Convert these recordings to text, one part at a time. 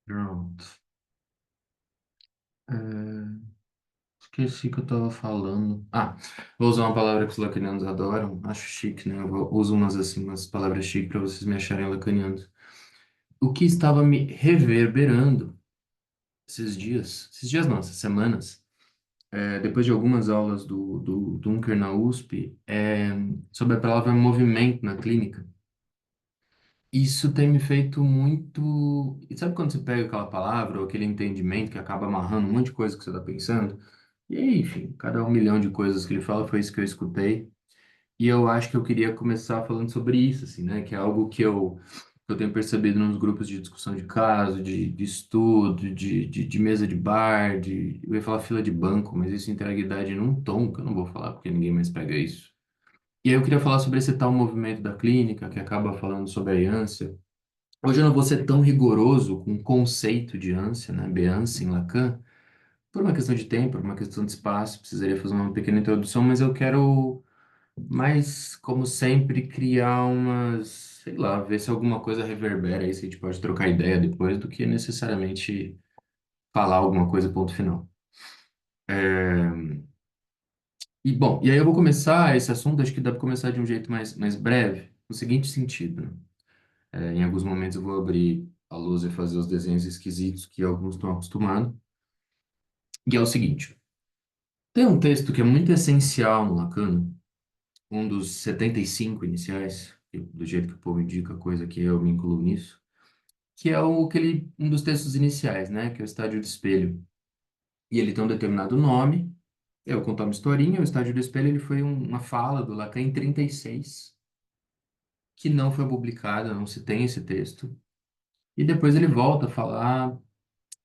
Pronto. É, esqueci que eu tava falando. Vou usar uma palavra que os lacanianos adoram. Acho chique, né? Uso umas assim, umas palavras chiques para vocês me acharem lacanianos. O que estava me reverberando esses dias não, essas semanas, depois de algumas aulas do Dunker na USP, sobre a palavra movimento na clínica. Isso tem me feito muito. E sabe quando você pega aquela palavra ou aquele entendimento que acaba amarrando um monte de coisa que você está pensando? E aí, enfim, cada um milhão de coisas que ele fala foi isso que eu escutei. E eu acho que eu queria começar falando sobre isso, assim, né? Que é algo que eu tenho percebido nos grupos de discussão de caso, de estudo, de mesa de bar, eu ia falar fila de banco, mas isso entrega idade num tom que eu não vou falar porque ninguém mais pega isso. E aí eu queria falar sobre esse tal movimento da clínica que acaba falando sobre a ânsia. Hoje eu não vou ser tão rigoroso com o conceito de ânsia, né? Beance em Lacan, por uma questão de tempo, por uma questão de espaço, precisaria fazer uma pequena introdução, mas eu quero mais, como sempre, criar umas, sei lá, ver se alguma coisa reverbera aí, se a gente pode trocar ideia depois, do que necessariamente falar alguma coisa, ponto final. Bom, e aí eu vou começar esse assunto, acho que dá para começar de um jeito mais breve, no seguinte sentido, né? Em alguns momentos eu vou abrir a luz e fazer os desenhos esquisitos que alguns estão acostumados. E é o seguinte: tem um texto que é muito essencial no Lacan, um dos 75 iniciais, do jeito que o povo indica a coisa que eu me incluo nisso, que é um dos textos iniciais, né? Que é o Estádio do Espelho. E ele tem um determinado nome. Eu vou contar uma historinha. O Estádio do Espelho ele foi uma fala do Lacan em 36, que não foi publicada, não se tem esse texto. E depois ele volta a falar.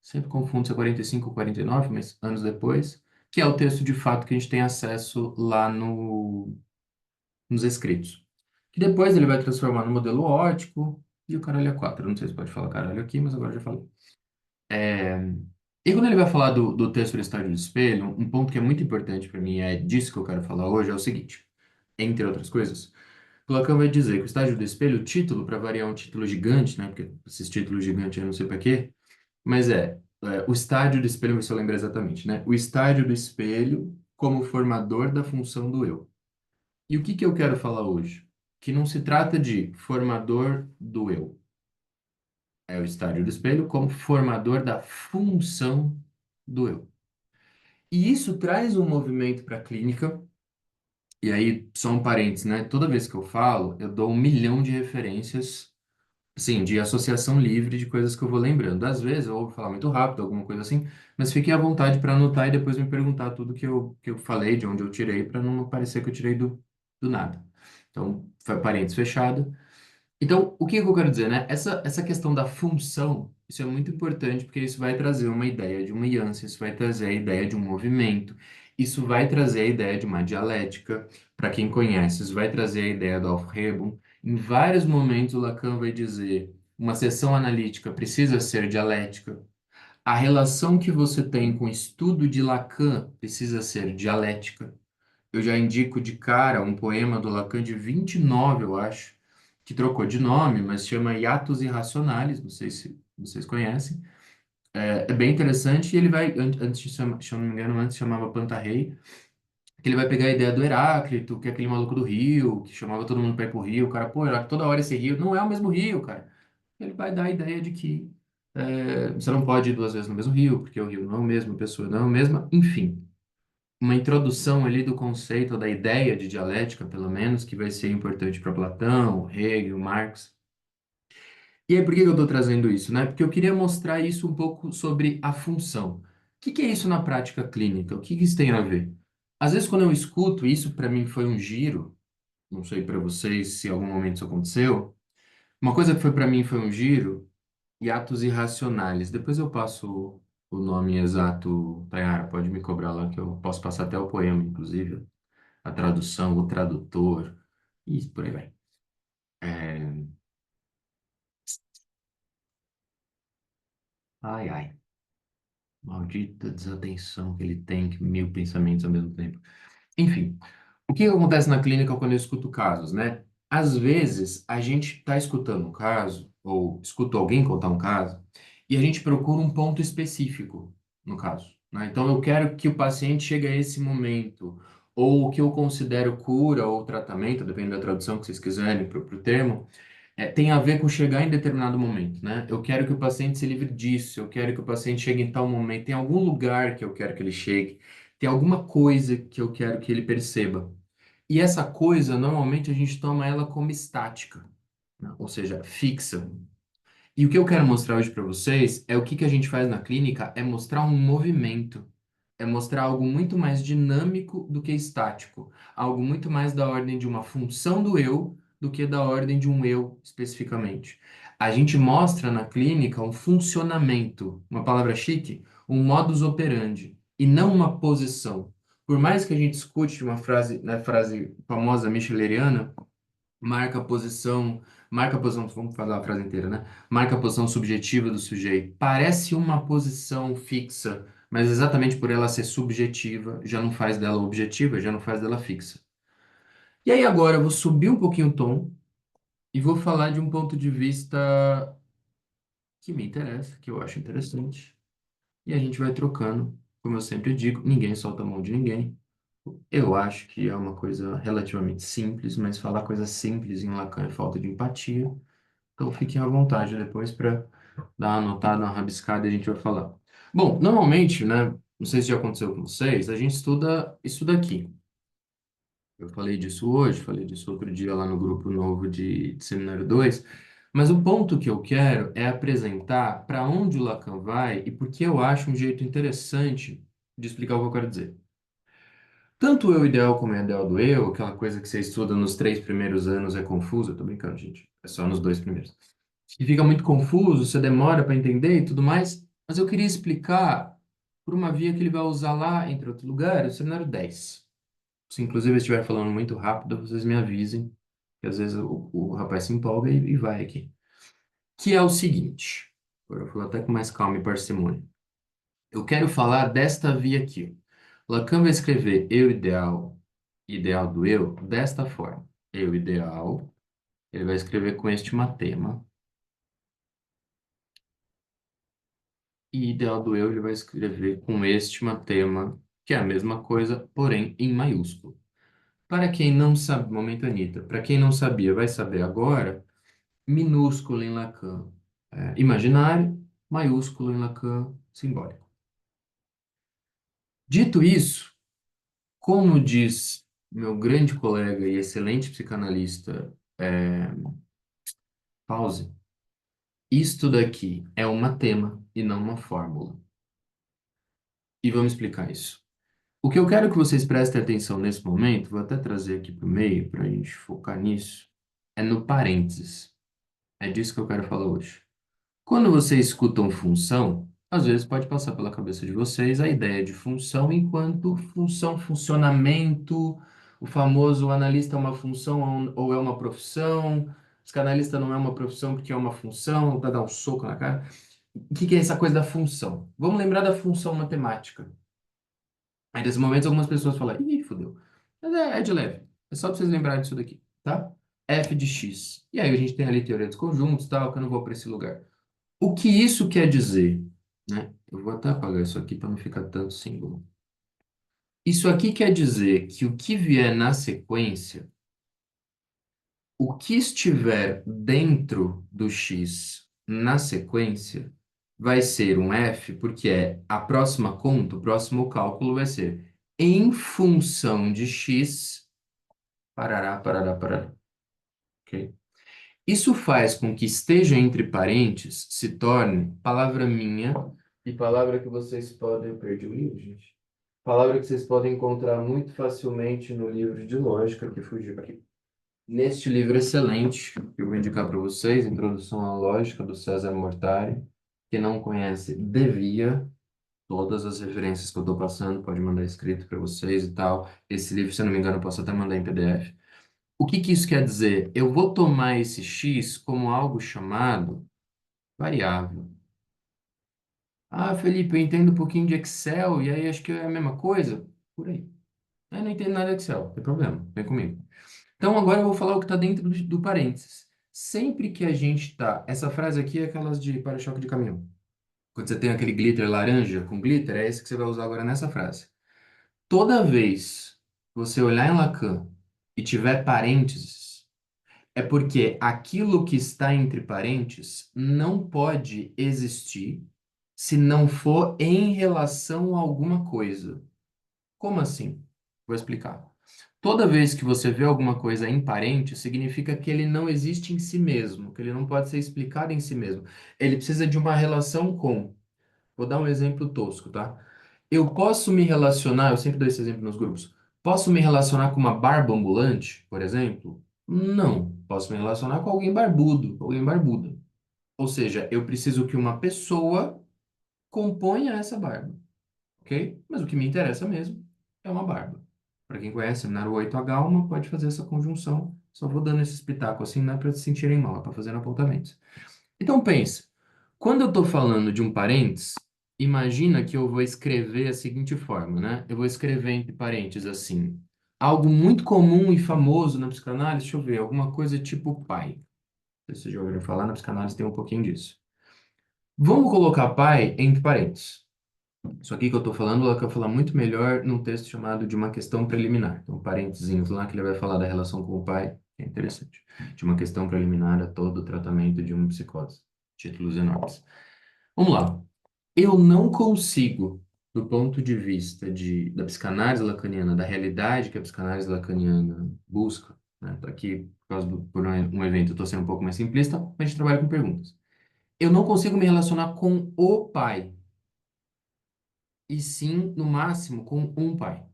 Sempre confundo se é 45 ou 49, mas anos depois, que é o texto de fato que a gente tem acesso lá nos escritos. Que depois ele vai transformar no modelo ótico e o caralho é 4. Não sei se pode falar caralho aqui, mas agora já falei. E quando ele vai falar do texto do estádio do espelho, um ponto que é muito importante para mim, é disso que eu quero falar hoje, é o seguinte, entre outras coisas, o Lacan vai dizer que o estágio do espelho, o título, para variar um título gigante, né, porque esses títulos gigantes eu não sei para quê, mas o estádio do espelho, vamos ver se eu lembro exatamente, né? O estádio do espelho como formador da função do eu. E o que que eu quero falar hoje? Que não se trata de formador do eu. É o estádio do espelho como formador da função do eu. E isso traz um movimento para a clínica. E aí, só um parênteses, né? Toda vez que eu falo, eu dou um milhão de referências. Sim, de associação livre de coisas que eu vou lembrando. Às vezes eu vou falar muito rápido, alguma coisa assim, mas fiquem à vontade para anotar e depois me perguntar tudo que eu falei, de onde eu tirei, para não parecer que eu tirei do nada. Então, parênteses fechado. Então, o que que eu quero dizer, né? Essa questão da função, isso é muito importante porque isso vai trazer uma ideia de uma ânsia, isso vai trazer a ideia de um movimento, isso vai trazer a ideia de uma dialética. Para quem conhece, isso vai trazer a ideia do Aufhebung. Em vários momentos, o Lacan vai dizer uma seção analítica precisa ser dialética. A relação que você tem com o estudo de Lacan precisa ser dialética. Eu já indico de cara um poema do Lacan de 29, eu acho, que trocou de nome, mas chama Hiatus Irracionalis, não sei se vocês conhecem. É bem interessante e ele vai, antes de se eu não me engano, antes chamava Pantarrei, que ele vai pegar a ideia do Heráclito, que é aquele maluco do Rio, que chamava todo mundo para ir pro Rio. O cara, pô, Heráclito, toda hora esse Rio, não é o mesmo Rio, cara. Ele vai dar a ideia de que você não pode ir duas vezes no mesmo rio, porque o rio não é o mesmo, a pessoa não é a mesma, enfim uma introdução ali do conceito, da ideia de dialética, pelo menos, que vai ser importante para Platão, Hegel, Marx. E aí, por que que eu estou trazendo isso, né? Porque eu queria mostrar isso um pouco sobre a função. O que que é isso na prática clínica? O que que isso tem a ver? Às vezes, quando eu escuto, isso para mim foi um giro, não sei para vocês se em algum momento isso aconteceu, uma coisa que foi para mim foi um giro, e atos irracionais. Depois eu passo o nome exato, Tayara, pode me cobrar lá, que eu posso passar até o poema, inclusive. A tradução, o tradutor, e por aí vai. É, Ai, ai, maldita desatenção que ele tem, que mil pensamentos ao mesmo tempo. Enfim, o que acontece na clínica quando eu escuto casos, né? Às vezes, a gente está escutando um caso, ou escuta alguém contar um caso, E a gente procura um ponto específico, no caso, né? Então, eu quero que o paciente chegue a esse momento, ou o que eu considero cura ou tratamento, depende da tradução que vocês quiserem para o termo, tem a ver com chegar em determinado momento, né? Eu quero que o paciente se livre disso, eu quero que o paciente chegue em tal momento, tem algum lugar que eu quero que ele chegue, tem alguma coisa que eu quero que ele perceba. E essa coisa, normalmente, a gente toma ela como estática, né? Ou seja, fixa. E o que eu quero mostrar hoje para vocês é o que que a gente faz na clínica, é mostrar um movimento, é mostrar algo muito mais dinâmico do que estático, algo muito mais da ordem de uma função do eu do que da ordem de um eu especificamente. A gente mostra na clínica um funcionamento, uma palavra chique, um modus operandi, e não uma posição. Por mais que a gente escute uma frase, na frase famosa micheleriana, marca a posição, vamos falar a frase inteira, né? Marca a posição subjetiva do sujeito. Parece uma posição fixa, mas exatamente por ela ser subjetiva, já não faz dela objetiva, já não faz dela fixa. E aí agora eu vou subir um pouquinho o tom e vou falar de um ponto de vista que me interessa, que eu acho interessante. E a gente vai trocando, como eu sempre digo, ninguém solta a mão de ninguém. Eu acho que é uma coisa relativamente simples, mas falar coisa simples em Lacan é falta de empatia. Então fiquem à vontade depois para dar uma anotada, uma rabiscada e a gente vai falar. Bom, normalmente, né? Não sei se já aconteceu com vocês, a gente estuda isso daqui. Eu falei disso hoje, falei disso outro dia lá no grupo novo de Seminário 2. Mas o ponto que eu quero é apresentar para onde o Lacan vai e porque eu acho um jeito interessante de explicar o que eu quero dizer. Tanto o eu ideal como o ideal do eu, aquela coisa que você estuda nos 3 primeiros anos é confusa, eu tô brincando, gente. É só nos 2 primeiros. E fica muito confuso, você demora para entender e tudo mais, mas eu queria explicar por uma via que ele vai usar lá, entre outros lugares, o seminário 10. Se inclusive eu estiver falando muito rápido, vocês me avisem, que às vezes o rapaz se empolga e vai aqui. Que é o seguinte, agora eu vou falar até com mais calma e parcimônia. Eu quero falar desta via aqui. Lacan vai escrever eu ideal, ideal do eu, desta forma. Eu ideal, ele vai escrever com este matema. E ideal do eu, ele vai escrever com este matema, que é a mesma coisa, porém em maiúsculo. Para quem não sabe, momento Anitta, para quem não sabia, vai saber agora, minúsculo em Lacan, imaginário, maiúsculo em Lacan, simbólico. Dito isso, como diz meu grande colega e excelente psicanalista, Pause, isto daqui é um matema e não uma fórmula. E vamos explicar isso. O que eu quero que vocês prestem atenção nesse momento, vou até trazer aqui para o meio para a gente focar nisso, é no parênteses. É disso que eu quero falar hoje. Quando vocês escutam função, às vezes pode passar pela cabeça de vocês a ideia de função enquanto função, funcionamento, o famoso analista é uma função ou é uma profissão, psicanalista não é uma profissão porque é uma função, para dar um soco na cara. O que que é essa coisa da função? Vamos lembrar da função matemática. Aí, nesse momento, algumas pessoas falam, ih, fodeu. Mas é de leve. É só para vocês lembrarem disso daqui, tá? F de x. E aí a gente tem ali teoria dos conjuntos, tal, que eu não vou para esse lugar. O que isso quer dizer, né? Eu vou até apagar isso aqui para não ficar tanto símbolo. Isso aqui quer dizer que o que vier na sequência, o que estiver dentro do x na sequência, vai ser um f, porque é a próxima conta, o próximo cálculo vai ser em função de x, parará, parará, parará. Ok? Isso faz com que esteja entre parênteses, se torne palavra minha e palavra que vocês podem. Eu perdi o livro, gente. Palavra que vocês podem encontrar muito facilmente no livro de lógica que fugiu aqui. Neste livro excelente, que eu vou indicar para vocês, Introdução à Lógica, do César Mortari. Quem não conhece, devia. Todas as referências que eu estou passando, pode mandar escrito para vocês e tal. Esse livro, se eu não me engano, eu posso até mandar em PDF. O que que isso quer dizer? Eu vou tomar esse x como algo chamado variável. Ah, Felipe, eu entendo um pouquinho de Excel e aí acho que é a mesma coisa? Por aí. Eu não entendo nada de Excel, não tem problema, vem comigo. Então agora eu vou falar o que está dentro do parênteses. Sempre que a gente está. Essa frase aqui é aquelas de para-choque de caminhão. Quando você tem aquele glitter laranja com glitter, é esse que você vai usar agora nessa frase. Toda vez que você olhar em Lacan e tiver parênteses, é porque aquilo que está entre parênteses não pode existir se não for em relação a alguma coisa. Como assim? Vou explicar. Toda vez que você vê alguma coisa em parente, significa que ele não existe em si mesmo, que ele não pode ser explicado em si mesmo. Ele precisa de uma relação com. Vou dar um exemplo tosco, tá? Eu posso me relacionar, eu sempre dou esse exemplo nos grupos. Posso me relacionar com uma barba ambulante, por exemplo? Não. Posso me relacionar com alguém barbudo, com alguém barbuda. Ou seja, eu preciso que uma pessoa componha essa barba, ok? Mas o que me interessa mesmo é uma barba. Para quem conhece seminário 8H, pode fazer essa conjunção. Só vou dando esse espetáculo assim, não é para se sentirem mal, é para fazer apontamentos. Então pensa, quando eu estou falando de um parênteses, imagina que eu vou escrever a seguinte forma, né? Eu vou escrever entre parênteses assim, algo muito comum e famoso na psicanálise, deixa eu ver, alguma coisa tipo pai. Não sei se vocês já ouviram falar, na psicanálise tem um pouquinho disso. Vamos colocar pai entre parênteses. Isso aqui que eu estou falando, ela quer falar muito melhor num texto chamado de uma questão preliminar. Então, parênteses lá que ele vai falar da relação com o pai, que é interessante. De uma questão preliminar a todo o tratamento de uma psicose. Títulos enormes. Vamos lá. Eu não consigo, do ponto de vista da psicanálise lacaniana, da realidade que a psicanálise lacaniana busca, né? Tô aqui por causa por um evento, eu estou sendo um pouco mais simplista, mas a gente trabalha com perguntas. Eu não consigo me relacionar com o pai, e sim, no máximo, com um pai.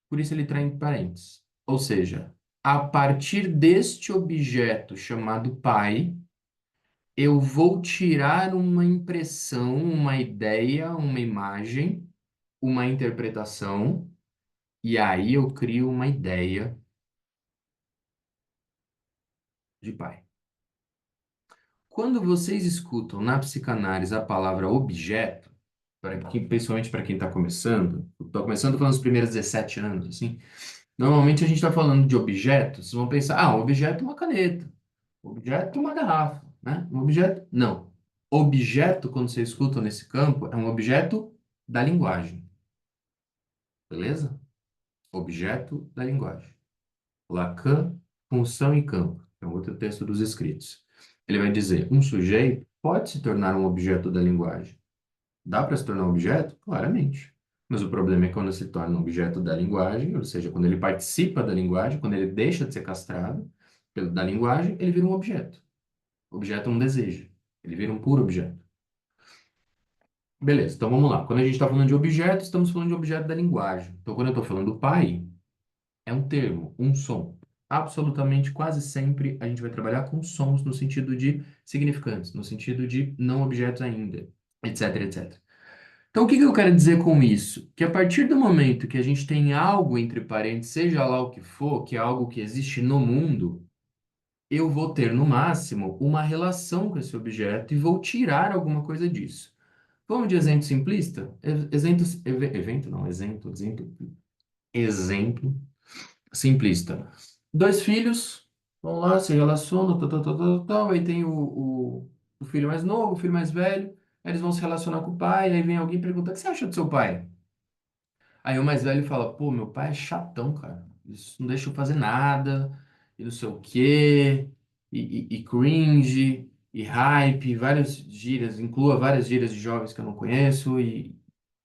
Por isso ele traz entre parênteses. Ou seja, a partir deste objeto chamado pai, eu vou tirar uma impressão, uma ideia, uma imagem, uma interpretação, e aí eu crio uma ideia de pai. Quando vocês escutam na psicanálise a palavra objeto, principalmente para quem está começando falando os primeiros 17 anos, assim, normalmente a gente está falando de objetos, vocês vão pensar, um objeto é uma caneta, um objeto é uma garrafa, né? Um objeto, não. Objeto, quando você escuta nesse campo, é um objeto da linguagem, beleza? Objeto da linguagem. Lacan, função e campo. É um outro texto dos escritos. Ele vai dizer, um sujeito pode se tornar um objeto da linguagem. Dá para se tornar um objeto? Claramente. Mas o problema é quando se torna um objeto da linguagem, ou seja, quando ele participa da linguagem, quando ele deixa de ser castrado da linguagem, ele vira um objeto. Objeto é um desejo. Ele vira um puro objeto. Beleza, então vamos lá. Quando a gente está falando de objeto, estamos falando de objeto da linguagem. Então, quando eu estou falando do pai, é um termo, um som. Absolutamente, quase sempre, a gente vai trabalhar com sons no sentido de significantes, no sentido de não objetos ainda, etc, etc. Então, o que que eu quero dizer com isso? Que a partir do momento que a gente tem algo entre parênteses, seja lá o que for, que é algo que existe no mundo, eu vou ter, no máximo, uma relação com esse objeto e vou tirar alguma coisa disso. Vamos de exemplo simplista? Evento, não, exemplo simplista. Dois filhos, vão lá, se relacionam, tal, tal, tal, tal, tal, aí tem o filho mais novo, o filho mais velho, aí eles vão se relacionar com o pai, aí vem alguém e pergunta, o que você acha do seu pai? Aí o mais velho fala, pô, meu pai é chatão, cara. Isso não deixa eu fazer nada, e não sei o quê, e cringe, e hype, várias gírias, inclua várias gírias de jovens que eu não conheço, e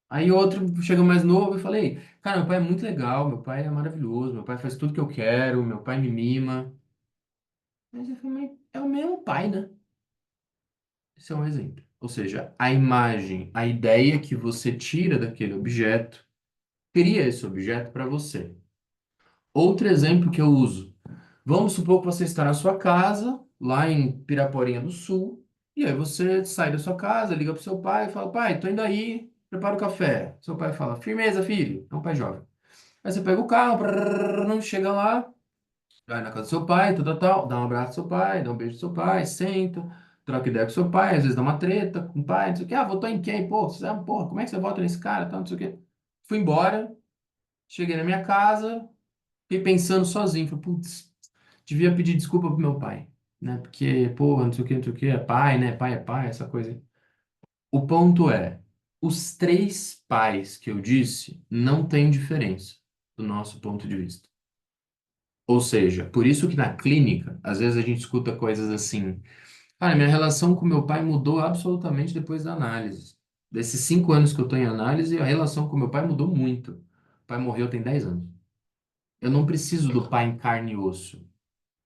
aí outro chega mais novo e falei, cara, meu pai é muito legal, meu pai é maravilhoso, meu pai faz tudo que eu quero, meu pai me mima. Mas eu falei, mas é o mesmo pai, né? Esse é um exemplo. Ou seja, a imagem, a ideia que você tira daquele objeto, cria esse objeto para você. Outro exemplo que eu uso. Vamos supor que você está na sua casa, lá em Piraporinha do Sul, e aí você sai da sua casa, liga pro seu pai e fala, pai, tô indo aí, prepara o café. Seu pai fala, firmeza, filho. É um pai jovem. Aí você pega o carro, chega lá, vai na casa do seu pai, tal, tal, tal, dá um abraço ao seu pai, dá um beijo ao seu pai, senta, troca ideia com seu pai, às vezes dá uma treta com o pai, não sei o quê, votou em quem? Pô, porra, como é que você vota nesse cara, tal, não sei o quê. Fui embora, cheguei na minha casa, fiquei pensando sozinho, falei, putz, devia pedir desculpa pro meu pai, né? Porque, pô, não sei o quê, é pai, né? Pai é pai, essa coisa. O ponto é, os três pais que eu disse não têm diferença do nosso ponto de vista. Ou seja, por isso que na clínica, às vezes a gente escuta coisas assim, cara, minha relação com meu pai mudou absolutamente depois da análise. Desses 5 anos que eu estou em análise, a relação com meu pai mudou muito. O pai morreu tem 10 anos. Eu não preciso do pai em carne e osso.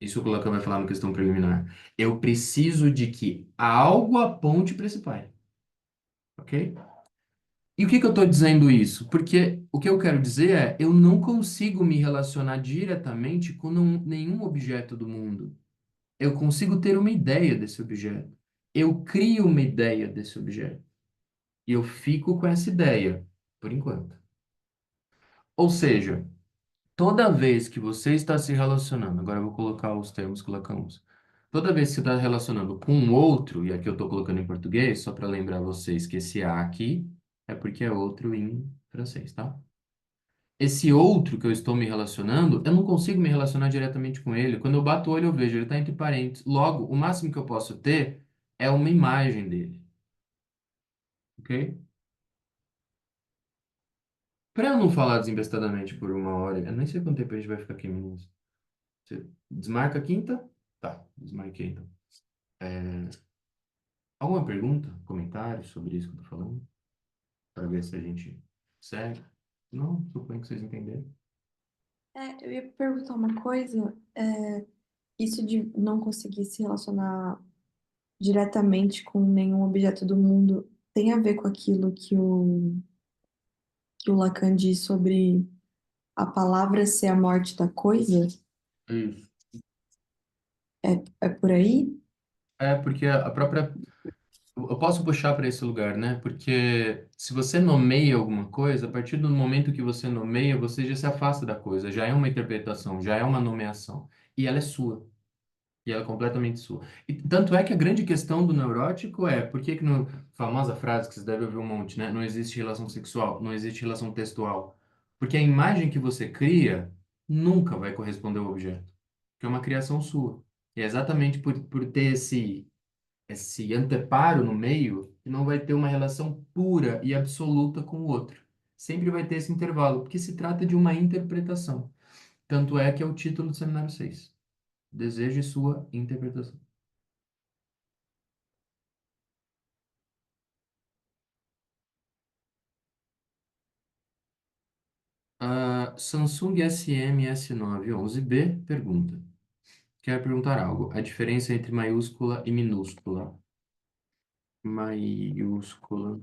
Isso que o Lacan vai falar na questão preliminar. Eu preciso de que algo aponte para esse pai, ok? E o que que eu estou dizendo isso? Porque o que eu quero dizer é, eu não consigo me relacionar diretamente com nenhum objeto do mundo. Eu consigo ter uma ideia desse objeto. Eu crio uma ideia desse objeto. E eu fico com essa ideia, por enquanto. Ou seja, toda vez que você está se relacionando, agora eu vou colocar os termos que Lacan usa. Toda vez que você está relacionando com um outro, e aqui eu estou colocando em português, só para lembrar vocês que esse A aqui é porque é outro em francês, tá? Esse outro que eu estou me relacionando, eu não consigo me relacionar diretamente com ele. Quando eu bato o olho, eu vejo, ele está entre parênteses. Logo, o máximo que eu posso ter é uma imagem dele, ok? Para eu não falar desembestadamente por 1 hora, eu nem sei quanto tempo a gente vai ficar aqui, meninos. Você desmarca a quinta? Tá, desmarquei então. É, alguma pergunta, comentário sobre isso que eu tô falando? Para ver se a gente segue? Não, suponho que vocês entenderam. Eu ia perguntar uma coisa. Isso de não conseguir se relacionar diretamente com nenhum objeto do mundo tem a ver com aquilo que o Lacan diz sobre a palavra ser a morte da coisa? Isso. É por aí? É, porque a própria. Eu posso puxar para esse lugar, né? Porque se você nomeia alguma coisa, a partir do momento que você nomeia, você já se afasta da coisa, já é uma interpretação, já é uma nomeação. E ela é sua. E ela é completamente sua. E tanto é que a grande questão do neurótico é, por que que no famosa frase que vocês devem ouvir um monte, né? Não existe relação sexual, não existe relação textual. Porque a imagem que você cria nunca vai corresponder ao objeto, que é uma criação sua. E é exatamente por ter esse anteparo no meio que não vai ter uma relação pura e absoluta com o outro. Sempre vai ter esse intervalo, porque se trata de uma interpretação. Tanto é que é o título do seminário 6. Desejo e sua interpretação. Samsung SM S911B pergunta. Quer perguntar algo? A diferença entre maiúscula e minúscula. Maiúscula,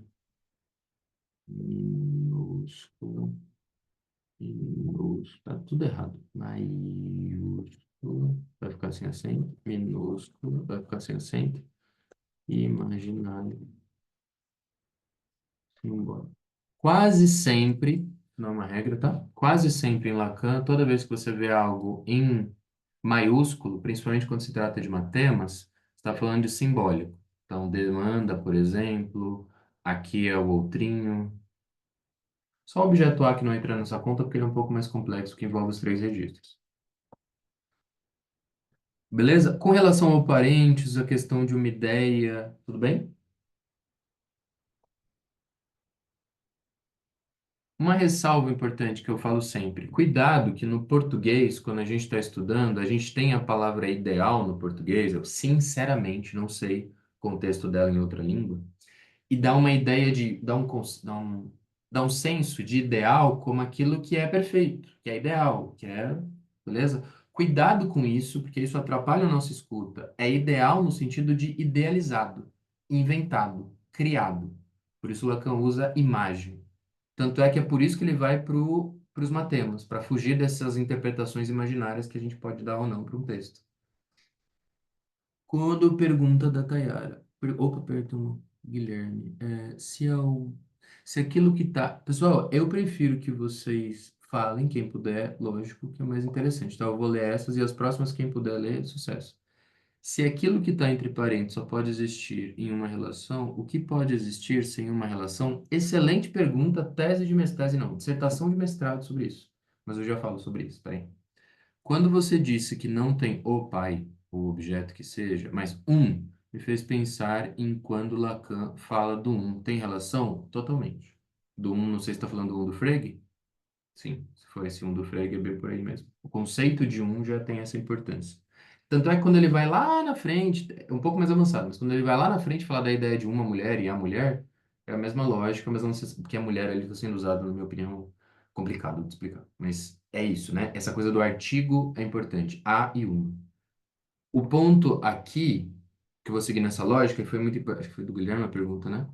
minúscula, minúscula. Tá tudo errado. Maiúscula, vai ficar sem acento. Minúscula, vai ficar sem acento. Imaginário, simbólico. Quase sempre, não é uma regra, tá? Quase sempre em Lacan, toda vez que você vê algo em maiúsculo, principalmente quando se trata de matemas, está falando de simbólico. Então, demanda, por exemplo, aqui é o outrinho. Só o objeto A que não entra nessa conta porque ele é um pouco mais complexo, que envolve os três registros. Beleza? Com relação ao parentes, a questão de uma ideia, tudo bem? Uma ressalva importante que eu falo sempre: cuidado que no português, quando a gente está estudando, a gente tem a palavra ideal no português. Eu sinceramente não sei o contexto dela em outra língua. E dá uma ideia de, dá um senso de ideal como aquilo que é perfeito, que é ideal, que é, beleza? Cuidado com isso, porque isso atrapalha a nossa escuta. É ideal no sentido de idealizado, inventado, criado. Por isso Lacan usa imagem. Tanto é que é por isso que ele vai para os matemas, para fugir dessas interpretações imaginárias que a gente pode dar ou não para um texto. Quando pergunta da Tayara, opa, perdão, Guilherme, se aquilo que tá. Pessoal, eu prefiro que vocês falem, quem puder, lógico, que é mais interessante. Então, eu vou ler essas e as próximas, quem puder ler, sucesso. Se aquilo que está entre parênteses só pode existir em uma relação, o que pode existir sem uma relação? Excelente pergunta, tese de mestrado, tese não, dissertação de mestrado sobre isso. Mas eu já falo sobre isso, peraí. Quando você disse que não tem o pai, o objeto que seja, mas um, me fez pensar em quando Lacan fala do um. Tem relação? Totalmente. Do um, não sei se está falando do um do Frege? Sim, se for esse um do Frege, é bem por aí mesmo. O conceito de um já tem essa importância. Tanto é que quando ele vai lá na frente, é um pouco mais avançado, mas quando ele vai lá na frente falar da ideia de uma mulher e a mulher, é a mesma lógica, mas não sei porque a mulher ali está sendo usada, na minha opinião, complicado de explicar. Mas é isso, né? Essa coisa do artigo é importante. A e uma. O ponto aqui, que eu vou seguir nessa lógica, e foi muito importante, acho que foi do Guilherme a pergunta, né?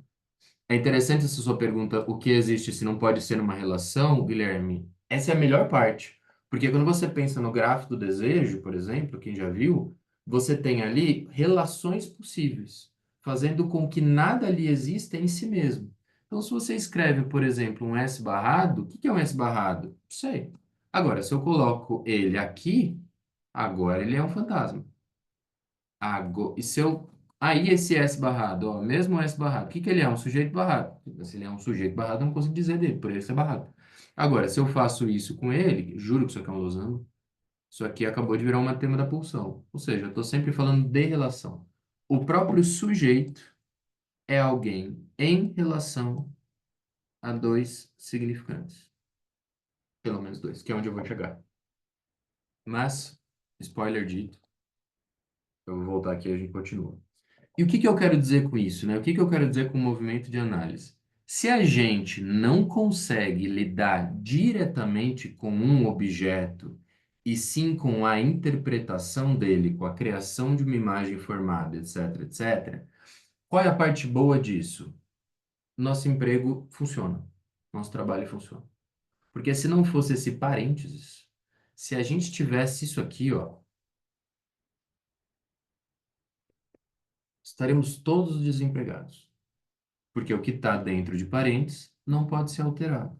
É interessante essa sua pergunta, o que existe se não pode ser uma relação, Guilherme? Essa é a melhor parte. Porque quando você pensa no gráfico do desejo, por exemplo, quem já viu, você tem ali relações possíveis, fazendo com que nada ali exista em si mesmo. Então, se você escreve, por exemplo, um S barrado, o que que é um S barrado? Não sei. Agora, se eu coloco ele aqui, agora ele é um fantasma. E se eu. Aí esse S barrado, ó, mesmo S barrado, o que que ele é? Um sujeito barrado. Se ele é um sujeito barrado, eu não consigo dizer dele, por ele ser barrado. Agora, se eu faço isso com ele, juro que isso aqui é um losango, isso aqui acabou de virar uma tema da pulsão. Ou seja, eu estou sempre falando de relação. O próprio sujeito é alguém em relação a dois significantes. Pelo menos dois, que é onde eu vou chegar. Mas, spoiler dito, eu vou voltar aqui e a gente continua. E o que que eu quero dizer com isso, né? O que que eu quero dizer com o movimento de análise? Se a gente não consegue lidar diretamente com um objeto, e sim com a interpretação dele, com a criação de uma imagem formada, etc, etc, qual é a parte boa disso? Nosso emprego funciona, nosso trabalho funciona. Porque se não fosse esse parênteses, se a gente tivesse isso aqui, ó, estaremos todos desempregados. Porque o que está dentro de parênteses não pode ser alterado.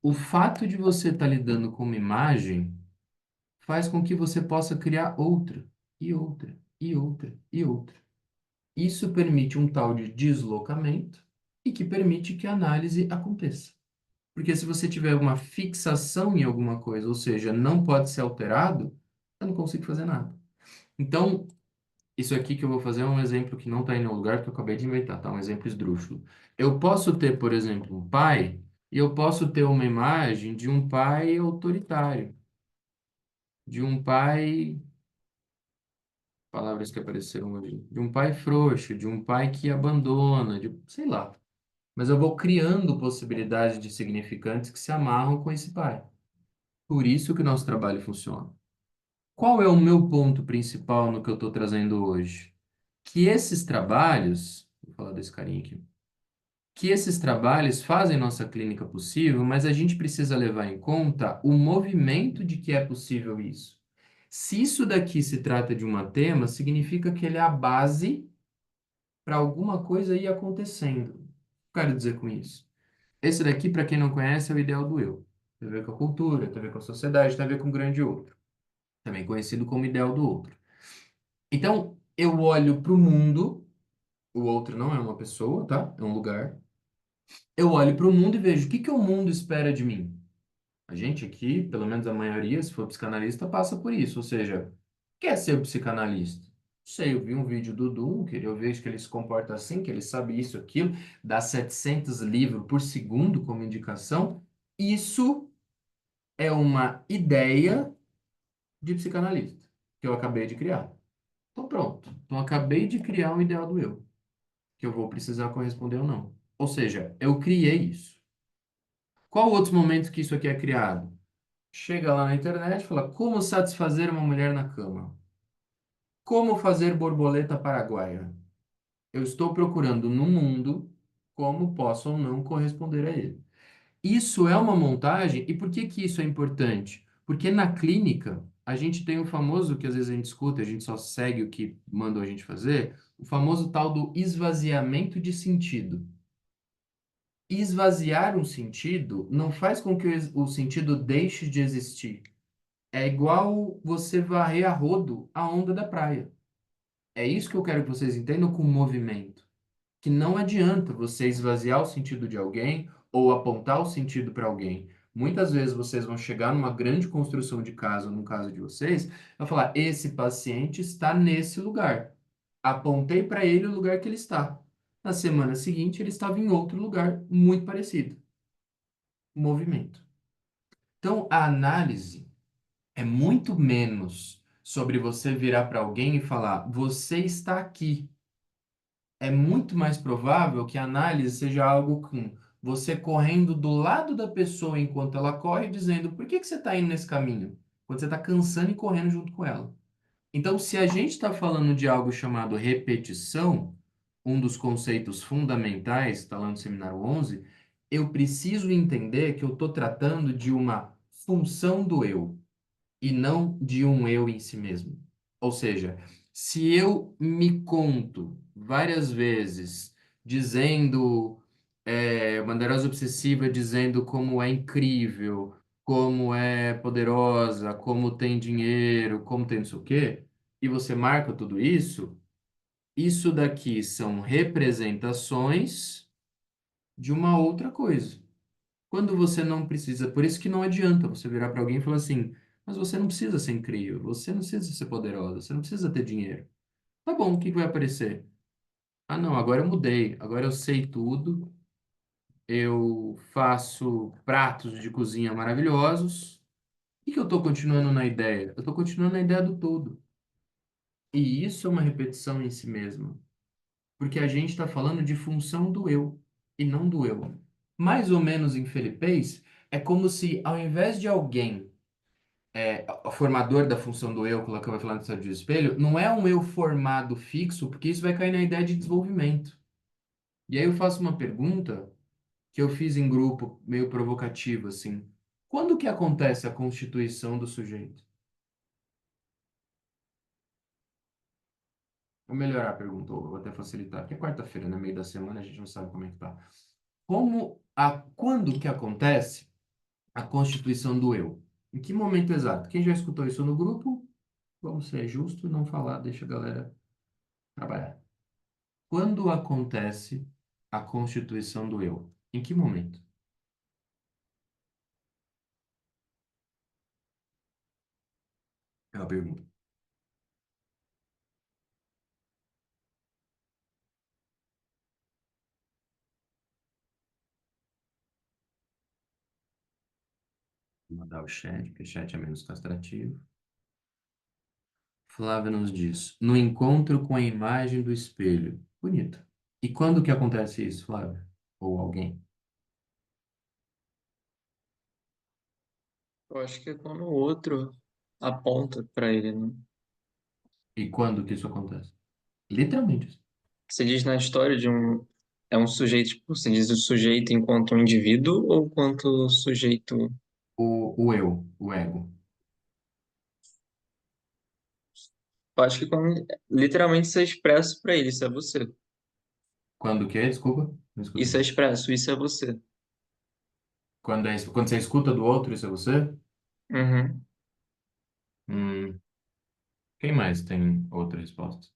O fato de você estar lidando com uma imagem faz com que você possa criar outra, e outra, e outra, e outra. Isso permite um tal de deslocamento e que permite que a análise aconteça. Porque se você tiver uma fixação em alguma coisa, ou seja, não pode ser alterado, eu não consigo fazer nada. Então, isso aqui que eu vou fazer é um exemplo que não está em nenhum lugar, que eu acabei de inventar, tá? Um exemplo esdrúxulo. Eu posso ter, por exemplo, um pai, e eu posso ter uma imagem de um pai autoritário, de um pai, palavras que apareceram hoje, de um pai frouxo, de um pai que abandona, de, sei lá. Mas eu vou criando possibilidades de significantes que se amarram com esse pai. Por isso que o nosso trabalho funciona. Qual é o meu ponto principal no que eu estou trazendo hoje? Que esses trabalhos, vou falar desse carinha aqui, que esses trabalhos fazem nossa clínica possível, mas a gente precisa levar em conta o movimento de que é possível isso. Se isso daqui se trata de um tema, significa que ele é a base para alguma coisa ir acontecendo. O que eu quero dizer com isso? Esse daqui, para quem não conhece, é o ideal do eu. Tem a ver com a cultura, tem a ver com a sociedade, tem a ver com o grande outro. Também conhecido como ideal do outro. Então, eu olho para o mundo, o outro não é uma pessoa, tá? É um lugar. Eu olho para o mundo e vejo o que que o mundo espera de mim. A gente aqui, pelo menos a maioria, se for psicanalista, passa por isso. Ou seja, quer ser psicanalista? Não sei, eu vi um vídeo do Dum, que eu vejo que ele se comporta assim, que ele sabe isso, aquilo, dá 700 livros por segundo como indicação. Isso é uma ideia de psicanalista que eu acabei de criar. Então pronto. Então acabei de criar um ideal do eu, que eu vou precisar corresponder ou não. Ou seja, eu criei isso. Qual outros momentos que isso aqui é criado? Chega lá na internet e fala como satisfazer uma mulher na cama. Como fazer borboleta paraguaia. Eu estou procurando no mundo como posso ou não corresponder a ele. Isso é uma montagem, e por que que isso é importante? Porque na clínica, a gente tem o famoso, que às vezes a gente escuta, a gente só segue o que mandam a gente fazer, o famoso tal do esvaziamento de sentido. Esvaziar um sentido não faz com que o sentido deixe de existir. É igual você varrer a rodo a onda da praia. É isso que eu quero que vocês entendam com movimento. Que não adianta você esvaziar o sentido de alguém ou apontar o sentido para alguém. Muitas vezes vocês vão chegar numa grande construção de casa, no caso de vocês, vai falar: esse paciente está nesse lugar. Apontei para ele o lugar que ele está. Na semana seguinte, ele estava em outro lugar muito parecido. Movimento. Então, a análise é muito menos sobre você virar para alguém e falar, você está aqui. É muito mais provável que a análise seja algo com você correndo do lado da pessoa enquanto ela corre, dizendo, por que que você está indo nesse caminho? Quando você está cansando e correndo junto com ela. Então, se a gente está falando de algo chamado repetição, um dos conceitos fundamentais, está lá no seminário 11, eu preciso entender que eu estou tratando de uma função do eu e não de um eu em si mesmo. Ou seja, se eu me conto várias vezes dizendo, uma neurose obsessiva dizendo como é incrível, como é poderosa, como tem dinheiro, como tem não sei o quê, e você marca tudo isso, isso daqui são representações de uma outra coisa. Quando você não precisa, por isso que não adianta você virar para alguém e falar assim, mas você não precisa ser incrível, você não precisa ser poderosa, você não precisa ter dinheiro. Tá bom, o que que vai aparecer? Ah, não, agora eu mudei, agora eu sei tudo, eu faço pratos de cozinha maravilhosos. E que eu estou continuando na ideia? Eu estou continuando na ideia do todo. E isso é uma repetição em si mesma, porque a gente está falando de função do eu e não do eu. Mais ou menos em Felipês, é como se ao invés de alguém o formador da função do eu, que o Lacan vai falar no estado de espelho, não é um eu formado fixo, porque isso vai cair na ideia de desenvolvimento. E aí eu faço uma pergunta que eu fiz em grupo, meio provocativa, assim. Quando que acontece a constituição do sujeito? Vou melhorar a pergunta, ou vou até facilitar, porque é quarta-feira, no meio da semana, a gente não sabe como é que tá. Quando que acontece a constituição do eu? Em que momento exato? Quem já escutou isso no grupo, vamos ser justo, não falar, deixa a galera trabalhar. Quando acontece a constituição do eu? Em que momento? É uma pergunta. Vou mandar o chat, porque o chat é menos castrativo. Flávia nos diz, no encontro com a imagem do espelho. Bonito. E quando que acontece isso, Flávia? Ou alguém? Eu acho que é quando o outro aponta para ele, né? E quando que isso acontece? Literalmente. Isso. Você diz na história de um. É um sujeito, tipo, você diz o sujeito enquanto um indivíduo ou quanto sujeito. O eu, o ego. Eu acho que quando literalmente isso é expresso para ele, isso é você. Quando que é? Desculpa, não escutei. Isso é expresso, isso é você. Quando você escuta do outro, isso é você? Uhum. Hum, quem mais tem outra resposta?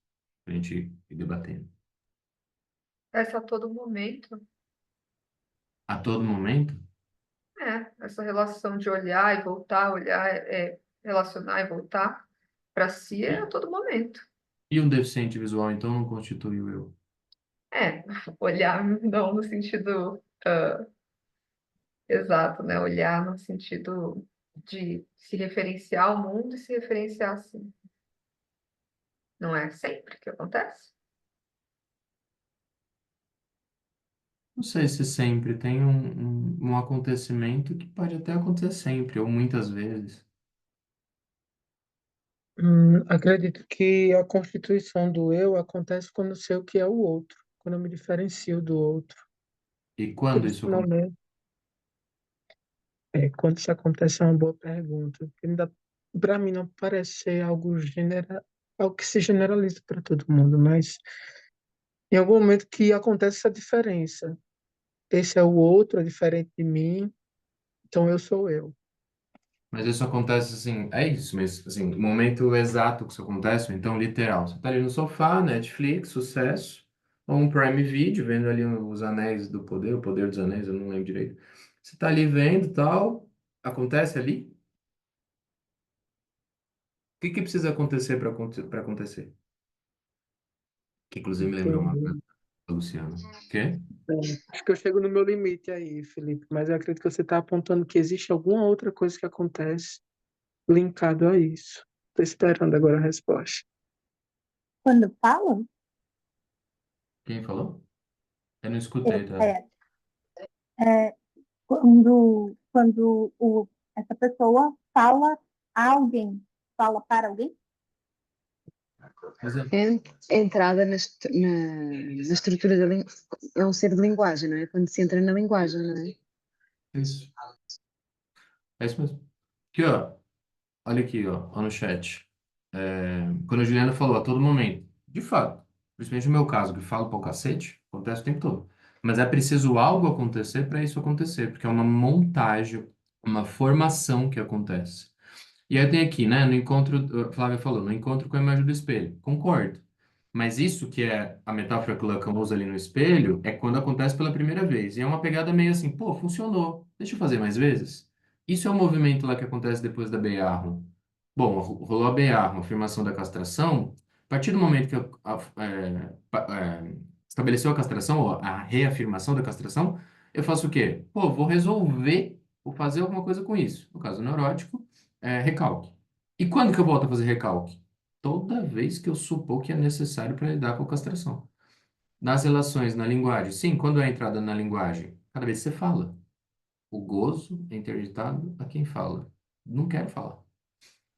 Pra gente ir debatendo. Essa a todo momento, A todo momento? essa relação de olhar e voltar, olhar, relacionar e voltar para si é a todo momento. E um deficiente visual, então, não constitui o eu. É, olhar não no sentido exato, né? Olhar no sentido de se referenciar ao mundo e se referenciar assim. Não é sempre que acontece? Não sei se sempre tem um acontecimento que pode até acontecer sempre, ou muitas vezes. Acredito que a constituição do eu acontece quando eu sei o que é o outro, quando eu me diferencio do outro. E quando isso acontece? Principalmente, quando isso acontece é uma boa pergunta. Para mim não parece ser algo que se generaliza para todo mundo, mas em algum momento que acontece essa diferença. Esse é o outro, é diferente de mim, então eu sou eu. Mas isso acontece assim, é isso, mas assim, o momento exato que isso acontece, ou então literal. Você tá ali no sofá, Netflix, sucesso, ou um Prime Video, vendo ali os Anéis do Poder, o Poder dos Anéis, eu não lembro direito. Você tá ali vendo tal, acontece ali? O que que precisa acontecer para acontecer? Que inclusive me lembrou uma coisa, Entendi. Luciano. Quê? É, acho que eu chego no meu limite aí, Felipe, mas eu acredito que você está apontando que existe alguma outra coisa que acontece linkado a isso. Estou esperando agora a resposta. Quando falam, Quem falou? Eu não é, escutei, tá? é, é, quando essa pessoa fala a alguém, fala para alguém, Mas é Entrada na estrutura da língua. É um ser de linguagem, não é? Quando se entra na linguagem, não é? isso. É isso mesmo. Aqui, ó. Olha aqui, ó no chat. Quando a Juliana falou a todo momento, de fato, principalmente no meu caso, que falo pra o cacete, acontece o tempo todo. Mas é preciso algo acontecer para isso acontecer, porque é uma montagem, uma formação que acontece. E aí tem aqui, né, no encontro, a Flávia falou, no encontro com a imagem do espelho. Concordo. Mas isso que é a metáfora que o Lacan usa ali no espelho, é quando acontece pela primeira vez. E é uma pegada meio assim, pô, funcionou, deixa eu fazer mais vezes. Isso é um movimento lá que acontece depois da Beiarro. Bom, rolou a Beiarro, a afirmação da castração. A partir do momento que estabeleceu a castração, ou a reafirmação da castração, eu faço o quê? Pô, vou resolver, vou fazer alguma coisa com isso. No caso neurótico, recalque. E quando que eu volto a fazer recalque? Toda vez que eu supor que é necessário para lidar com a castração. Nas relações, na linguagem, sim, quando é a entrada na linguagem? Cada vez que você fala. O gozo é interditado a quem fala. Não quero falar.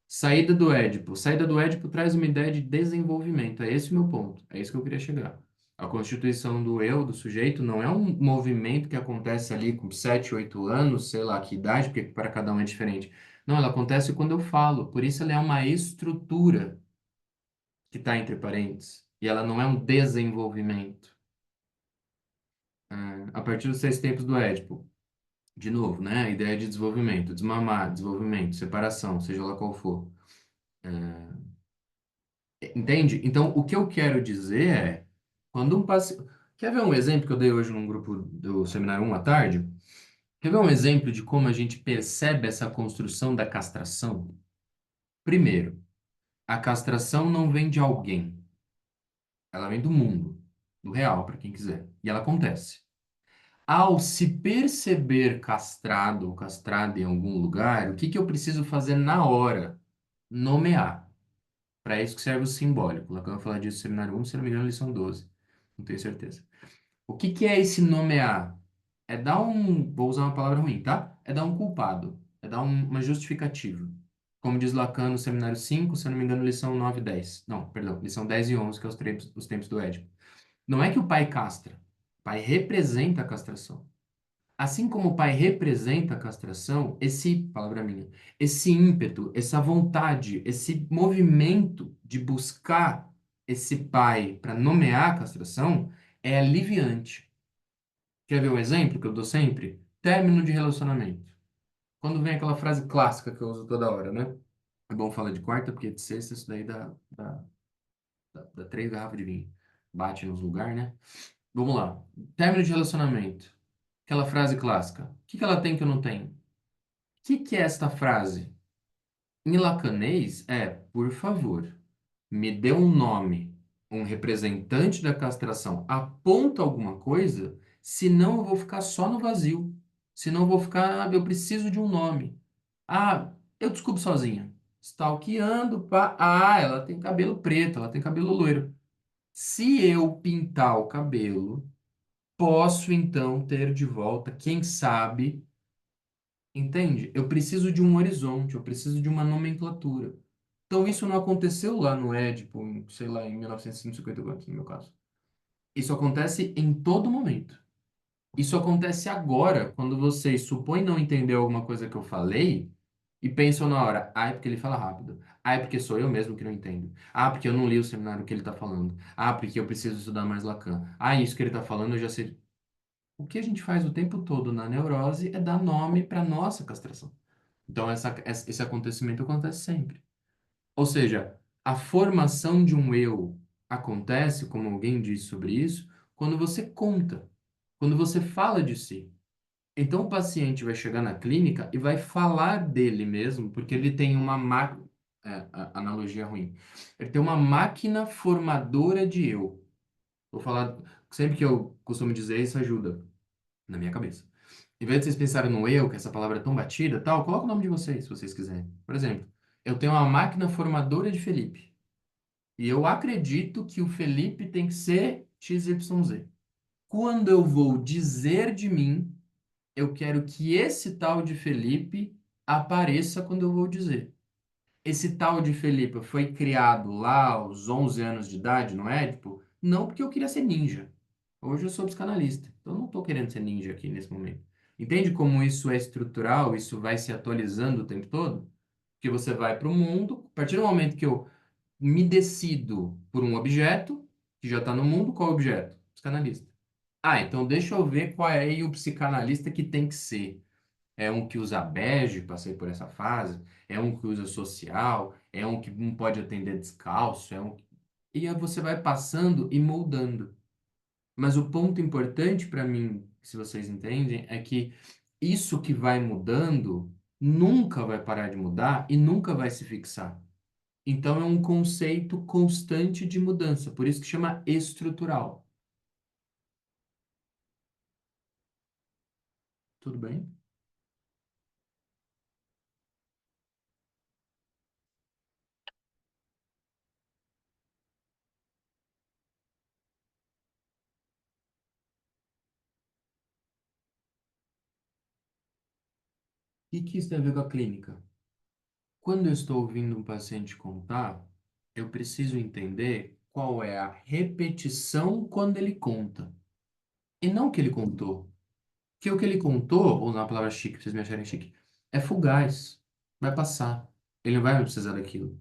Saída do Édipo. Saída do Édipo traz uma ideia de desenvolvimento. É esse o meu ponto. É isso que eu queria chegar. A constituição do eu, do sujeito, não é um movimento que acontece ali com 7, 8 anos, sei lá que idade, porque para cada um é diferente. Não, ela acontece quando eu falo. Por isso ela é uma estrutura que está entre parênteses. E ela não é um desenvolvimento. A partir dos 6 tempos do Édipo. De novo, né? A ideia de desenvolvimento. Desmamar, desenvolvimento, separação, seja lá qual for. Entende? Então, o que eu quero dizer é, quando um paciente... Quer ver um exemplo que eu dei hoje num grupo do Seminário 1 à tarde? Quer ver um exemplo de como a gente percebe essa construção da castração? Primeiro, a castração não vem de alguém. Ela vem do mundo, do real, para quem quiser. E ela acontece. Ao se perceber castrado ou castrada em algum lugar, o que que eu preciso fazer na hora? Nomear. Para isso que serve o simbólico. Lacan vai falar disso no seminário 1, se não me engano, lição 12. Não tenho certeza. O que que é esse nomear? É dar um, vou usar uma palavra ruim, tá? É dar um culpado. É dar uma justificativa. Como diz Lacan no seminário 5, se eu não me engano, lição 9 e 10. Não, perdão, lição 10 e 11, que é os tempos do Édipo. Não é que o pai castra. O pai representa a castração. Assim como o pai representa a castração, esse, palavra minha, esse ímpeto, essa vontade, esse movimento de buscar esse pai para nomear a castração é aliviante. Quer ver um exemplo que eu dou sempre? Término de relacionamento. Quando vem aquela frase clássica que eu uso toda hora, né? É bom falar de quarta, porque de sexta isso daí dá 3 garrafas de vinho. Bate nos lugares, né? Vamos lá. Término de relacionamento. Aquela frase clássica. O que que ela tem que eu não tenho? O que é esta frase? Em lacanês é, por favor, me dê um nome, um representante da castração, aponta alguma coisa, senão eu vou ficar só no vazio. Senão eu vou ficar, eu preciso de um nome. Ah, eu descubro sozinha. Stalkeando, pá. Ah, ela tem cabelo preto, ela tem cabelo loiro. Se eu pintar o cabelo, posso então ter de volta, quem sabe. Entende? Eu preciso de um horizonte, eu preciso de uma nomenclatura. Então, isso não aconteceu lá no Édipo, sei lá, em 1954, no meu caso. Isso acontece em todo momento. Isso acontece agora, quando vocês supõem não entender alguma coisa que eu falei e pensam na hora, ah, é porque ele fala rápido. Ah, é porque sou eu mesmo que não entendo. Ah, porque eu não li o seminário que ele está falando. Ah, porque eu preciso estudar mais Lacan. Ah, isso que ele está falando eu já sei. O que a gente faz o tempo todo na neurose é dar nome para nossa castração. Então, esse acontecimento acontece sempre. Ou seja, a formação de um eu acontece, como alguém disse sobre isso, quando você conta, quando você fala de si. Então, o paciente vai chegar na clínica e vai falar dele mesmo, porque ele tem uma máquina. Analogia ruim. Ele tem uma máquina formadora de eu. Vou falar, sempre que eu costumo dizer isso ajuda na minha cabeça. Em vez de vocês pensarem no eu, que essa palavra é tão batida, tal, coloca o nome de vocês, se vocês quiserem. Por exemplo, eu tenho uma máquina formadora de Felipe. E eu acredito que o Felipe tem que ser XYZ. Quando eu vou dizer de mim, eu quero que esse tal de Felipe apareça quando eu vou dizer. Esse tal de Felipe foi criado lá aos 11 anos de idade no Édipo? Não porque eu queria ser ninja. Hoje eu sou psicanalista, então eu não estou querendo ser ninja aqui nesse momento. Entende como isso é estrutural, isso vai se atualizando o tempo todo? Que você vai para o mundo, a partir do momento que eu me decido por um objeto, que já está no mundo, qual é o objeto? Psicanalista. Ah, então deixa eu ver qual é aí o psicanalista que tem que ser. É um que usa bege, passei por essa fase. É um que usa social. É um que não pode atender descalço. E aí você vai passando e moldando. Mas o ponto importante para mim, se vocês entendem, é que isso que vai mudando nunca vai parar de mudar e nunca vai se fixar. Então é um conceito constante de mudança, por isso que chama estrutural. Tudo bem? E que isso tem a ver com a clínica? Quando eu estou ouvindo um paciente contar, eu preciso entender qual é a repetição quando ele conta. E não o que ele contou. Porque o que ele contou, ou na palavra chique, pra vocês me acharem chique, é fugaz. Vai passar. Ele não vai mais precisar daquilo.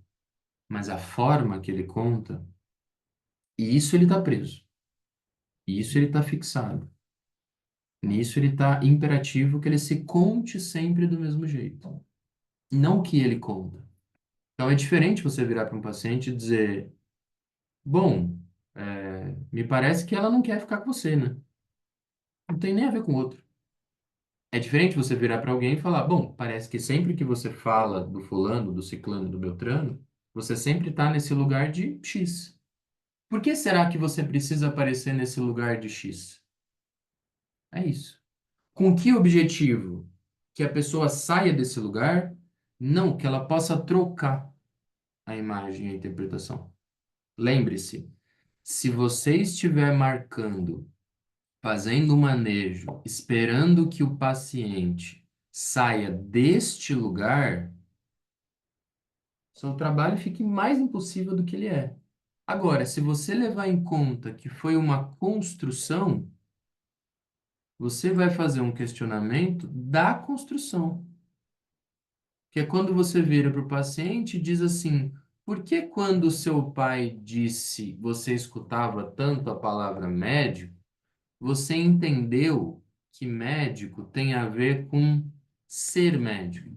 Mas a forma que ele conta, e isso ele está preso. E isso ele está fixado. Nisso ele está imperativo que ele se conte sempre do mesmo jeito. Não o que ele conta. Então é diferente você virar para um paciente e dizer: bom, me parece que ela não quer ficar com você, né? Não tem nem a ver com o outro. É diferente você virar para alguém e falar: bom, parece que sempre que você fala do fulano, do ciclano, do beltrano, você sempre está nesse lugar de X. Por que será que você precisa aparecer nesse lugar de X? É isso. Com que objetivo? Que a pessoa saia desse lugar? Não, que ela possa trocar a imagem e a interpretação. Lembre-se, se você estiver marcando, fazendo um manejo, esperando que o paciente saia deste lugar, seu trabalho fique mais impossível do que ele é. Agora, se você levar em conta que foi uma construção, você vai fazer um questionamento da construção. Que é quando você vira para o paciente e diz assim: por que quando o seu pai disse, você escutava tanto a palavra médico, você entendeu que médico tem a ver com ser médico,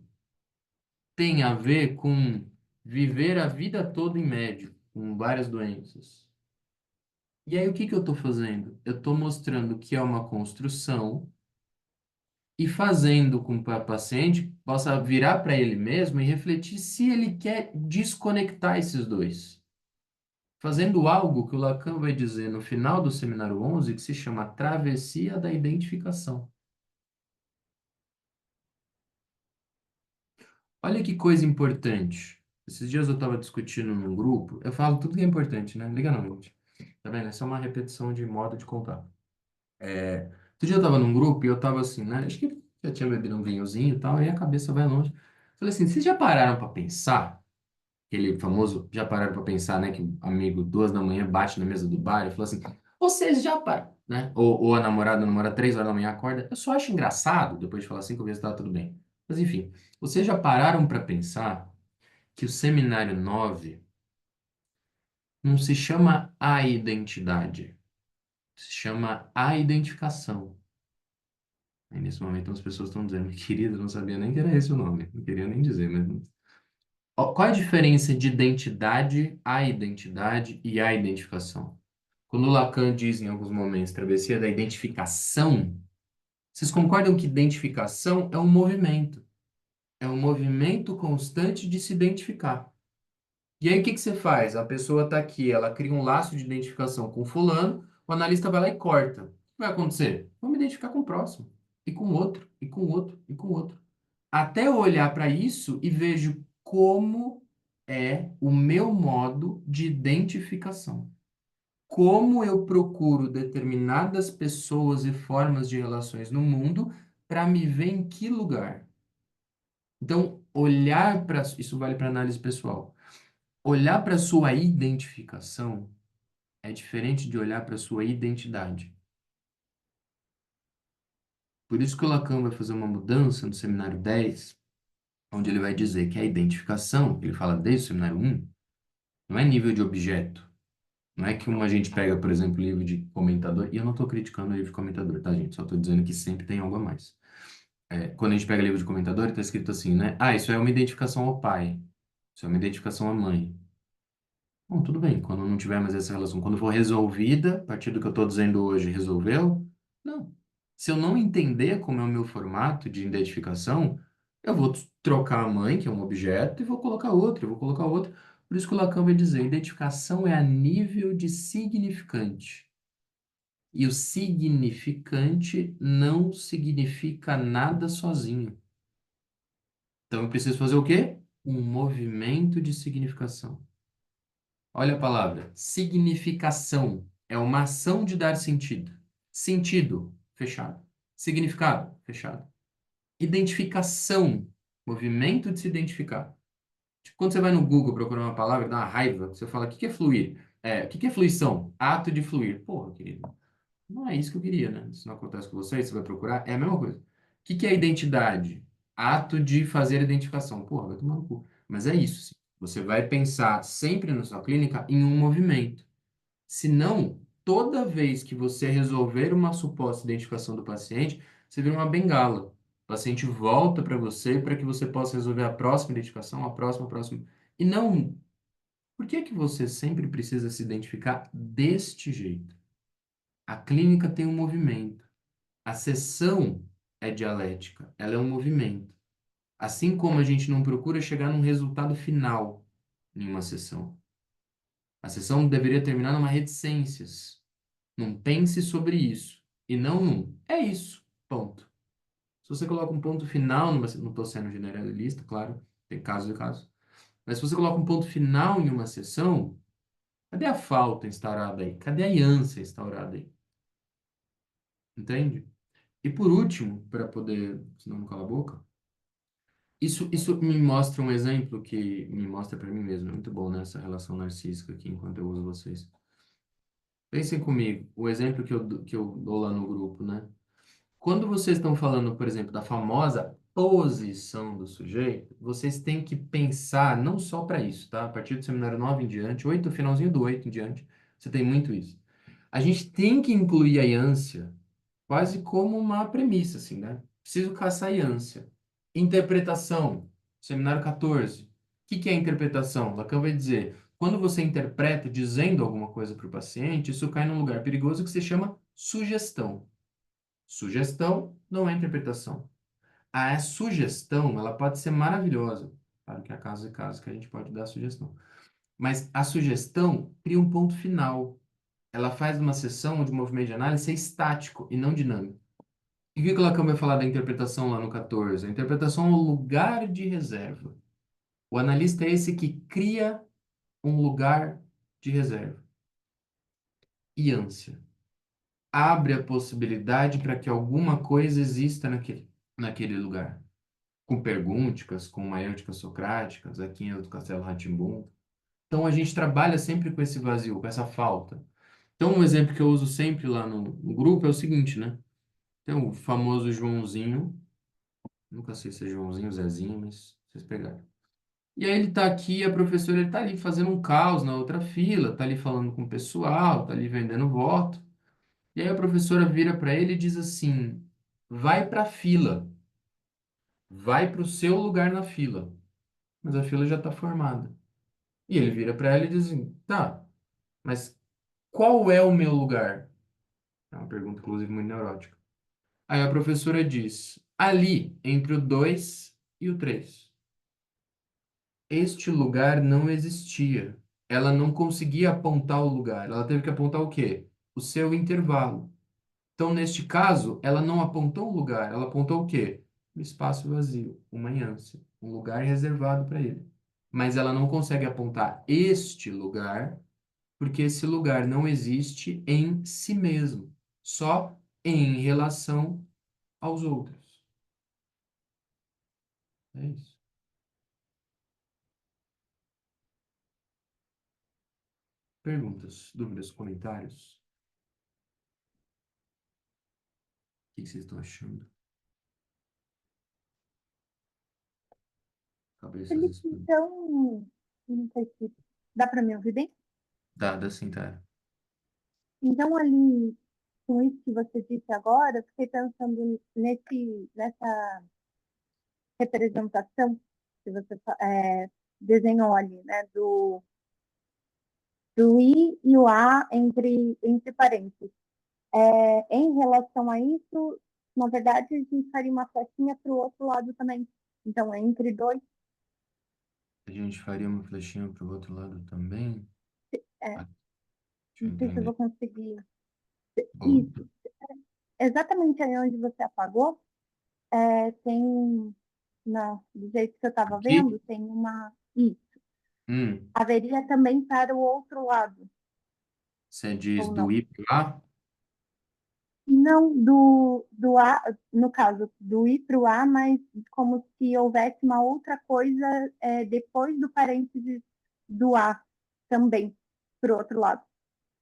tem a ver com viver a vida toda em médico, com várias doenças. E aí o que que eu estou fazendo? Eu estou mostrando que é uma construção e fazendo com que o paciente possa virar para ele mesmo e refletir se ele quer desconectar esses dois. Fazendo algo que o Lacan vai dizer no final do seminário 11, que se chama travessia da identificação. Olha que coisa importante. Esses dias eu estava discutindo num grupo, eu falo tudo que é importante, né? Liga não, gente. Tá vendo? Essa é uma repetição de modo de contar. Outro dia eu estava num grupo e eu estava assim, né? Acho que já tinha bebido um vinhozinho e tal, aí a cabeça vai longe. Falei assim, vocês já pararam para pensar? Aquele famoso, já pararam para pensar, né? Que o amigo, 2 da manhã, bate na mesa do bar e falou assim, vocês já pararam, né? Ou a namorada namora 3 horas da manhã, acorda. Eu só acho engraçado, depois de falar 5 vezes, tá tudo bem. Mas enfim, vocês já pararam para pensar que o seminário 9 não se chama a identidade, se chama a identificação. Aí nesse momento as pessoas estão dizendo, querida, eu não sabia nem que era esse o nome, não queria nem dizer, mas... Ó, qual é a diferença de identidade e a identificação? Quando Lacan diz em alguns momentos, travessia da identificação, vocês concordam que identificação é um movimento? É um movimento constante de se identificar. E aí, o que que você faz? A pessoa está aqui, ela cria um laço de identificação com fulano, O analista vai lá e corta. O que vai acontecer? Vou me identificar com o próximo, e com o outro, e com o outro, e com o outro. Até eu olhar para isso e vejo como é o meu modo de identificação. Como eu procuro determinadas pessoas e formas de relações no mundo para me ver em que lugar. Então, olhar para isso vale para análise pessoal. Olhar para sua identificação é diferente de olhar para sua identidade. Por isso que o Lacan vai fazer uma mudança no seminário 10, onde ele vai dizer que a identificação, que ele fala desde o seminário 1, não é nível de objeto. Não é que uma gente pega, por exemplo, livro de comentador, e eu não estou criticando o livro de comentador, tá, gente? Só estou dizendo que sempre tem algo a mais. Quando a gente pega livro de comentador, está escrito assim, né? Ah, isso é uma identificação ao pai. Isso é uma identificação à mãe. Bom, tudo bem, quando não tiver mais essa relação, quando for resolvida, a partir do que eu estou dizendo hoje, resolveu? Não. Se eu não entender como é o meu formato de identificação, eu vou trocar a mãe, que é um objeto, e vou colocar outro, eu vou colocar outro. Por isso que o Lacan vai dizer, identificação é a nível de significante. E o significante não significa nada sozinho. Então eu preciso fazer o quê? Um movimento de significação. Olha a palavra, significação. É uma ação de dar sentido. Sentido, fechado. Significado, fechado. Identificação, movimento de se identificar. Tipo, quando você vai no Google procurar uma palavra, dá uma raiva, você fala, o que que é fluir? O que que é fluição? Ato de fluir. Porra, querido, não é isso que eu queria, né? Se não acontece com você, você vai procurar, é a mesma coisa. O que que é identidade? Ato de fazer identificação. Porra, vai tomar no cu. Mas é isso, sim. Você vai pensar sempre na sua clínica em um movimento. Senão, toda vez que você resolver uma suposta identificação do paciente, você vira uma bengala. O paciente volta para você para que você possa resolver a próxima identificação, a próxima, a próxima. E não, por que que você sempre precisa se identificar deste jeito? A clínica tem um movimento. A sessão é dialética, ela é um movimento. Assim como a gente não procura chegar num resultado final em uma sessão. A sessão deveria terminar numa reticências. Não pense sobre isso. E não num. É isso. Ponto. Se você coloca um ponto final, não estou sendo generalista, claro, tem casos e casos. Mas se você coloca um ponto final em uma sessão, cadê a falta instaurada aí? Cadê a ânsia instaurada aí? Entende? E por último, para poder, senão não cala a boca, isso me mostra um exemplo que me mostra para mim mesmo. É muito bom, né, essa relação narcísica aqui enquanto eu uso vocês. Pensem comigo, o exemplo que eu dou lá no grupo, né? Quando vocês estão falando, por exemplo, da famosa posição do sujeito, vocês têm que pensar não só para isso, tá? A partir do seminário 9 em diante, 8, finalzinho do 8 em diante, você tem muito isso. A gente tem que incluir a ânsia quase como uma premissa, assim, né? Preciso caçar a ânsia. Interpretação, seminário 14. O que que é interpretação? Lacan vai dizer, quando você interpreta dizendo alguma coisa para o paciente, isso cai num lugar perigoso que se chama sugestão. Sugestão não é interpretação. A sugestão, ela pode ser maravilhosa. Claro que há casos e casos que a gente pode dar sugestão. Mas a sugestão cria um ponto final. Ela faz uma sessão de movimento de análise ser estático e não dinâmico. E o que o Lacan vai falar da interpretação lá no 14? A interpretação é um lugar de reserva. O analista é esse que cria um lugar de reserva. E ânsia. Abre a possibilidade para que alguma coisa exista naquele lugar. Com perguntas, com maiêuticas socráticas, aqui em do Castelo rá tim. Então a gente trabalha sempre com esse vazio, com essa falta. Então um exemplo que eu uso sempre lá no grupo é o seguinte, né? Tem o famoso Joãozinho, nunca sei se é Joãozinho ou Zezinho, mas vocês pegaram. E aí ele tá aqui, a professora ele tá ali fazendo um caos na outra fila, tá ali falando com o pessoal, tá ali vendendo voto. E aí a professora vira para ele e diz assim: vai para a fila, vai para o seu lugar na fila. Mas a fila já está formada. E ele vira para ela e diz assim: tá, mas qual é o meu lugar? É uma pergunta, inclusive, muito neurótica. Aí a professora diz: ali, entre o 2 e o 3. Este lugar não existia. Ela não conseguia apontar o lugar. Ela teve que apontar o quê? o seu intervalo. Então, neste caso, ela não apontou um lugar, ela apontou o quê? Um espaço vazio, uma ânsia, um lugar reservado para ele. Mas ela não consegue apontar este lugar, porque esse lugar não existe em si mesmo, só em relação aos outros. É isso. Perguntas, dúvidas, comentários? O que vocês estão achando? Cabeças Felipe, explodindo. então, não sei se dá para me ouvir bem? Dá sim, tá. Então, ali, com isso que você disse agora, eu fiquei pensando nessa representação que você desenhou ali, né? Do I e o A entre parênteses. Em relação a isso, na verdade, a gente faria uma flechinha para o outro lado também. Então, entre dois, A gente faria uma flechinha para o outro lado também? é, Ah, deixa eu não sei se eu vou entender. conseguir. Boa. Isso, exatamente aí onde você apagou, tem, do jeito que eu estava Aqui? vendo, tem uma I. Hum, Haveria também para o outro lado, você diz ou do não? I para lá? Não do A, no caso, do I para o A, mas como se houvesse uma outra coisa depois do parênteses do A também, para o outro lado.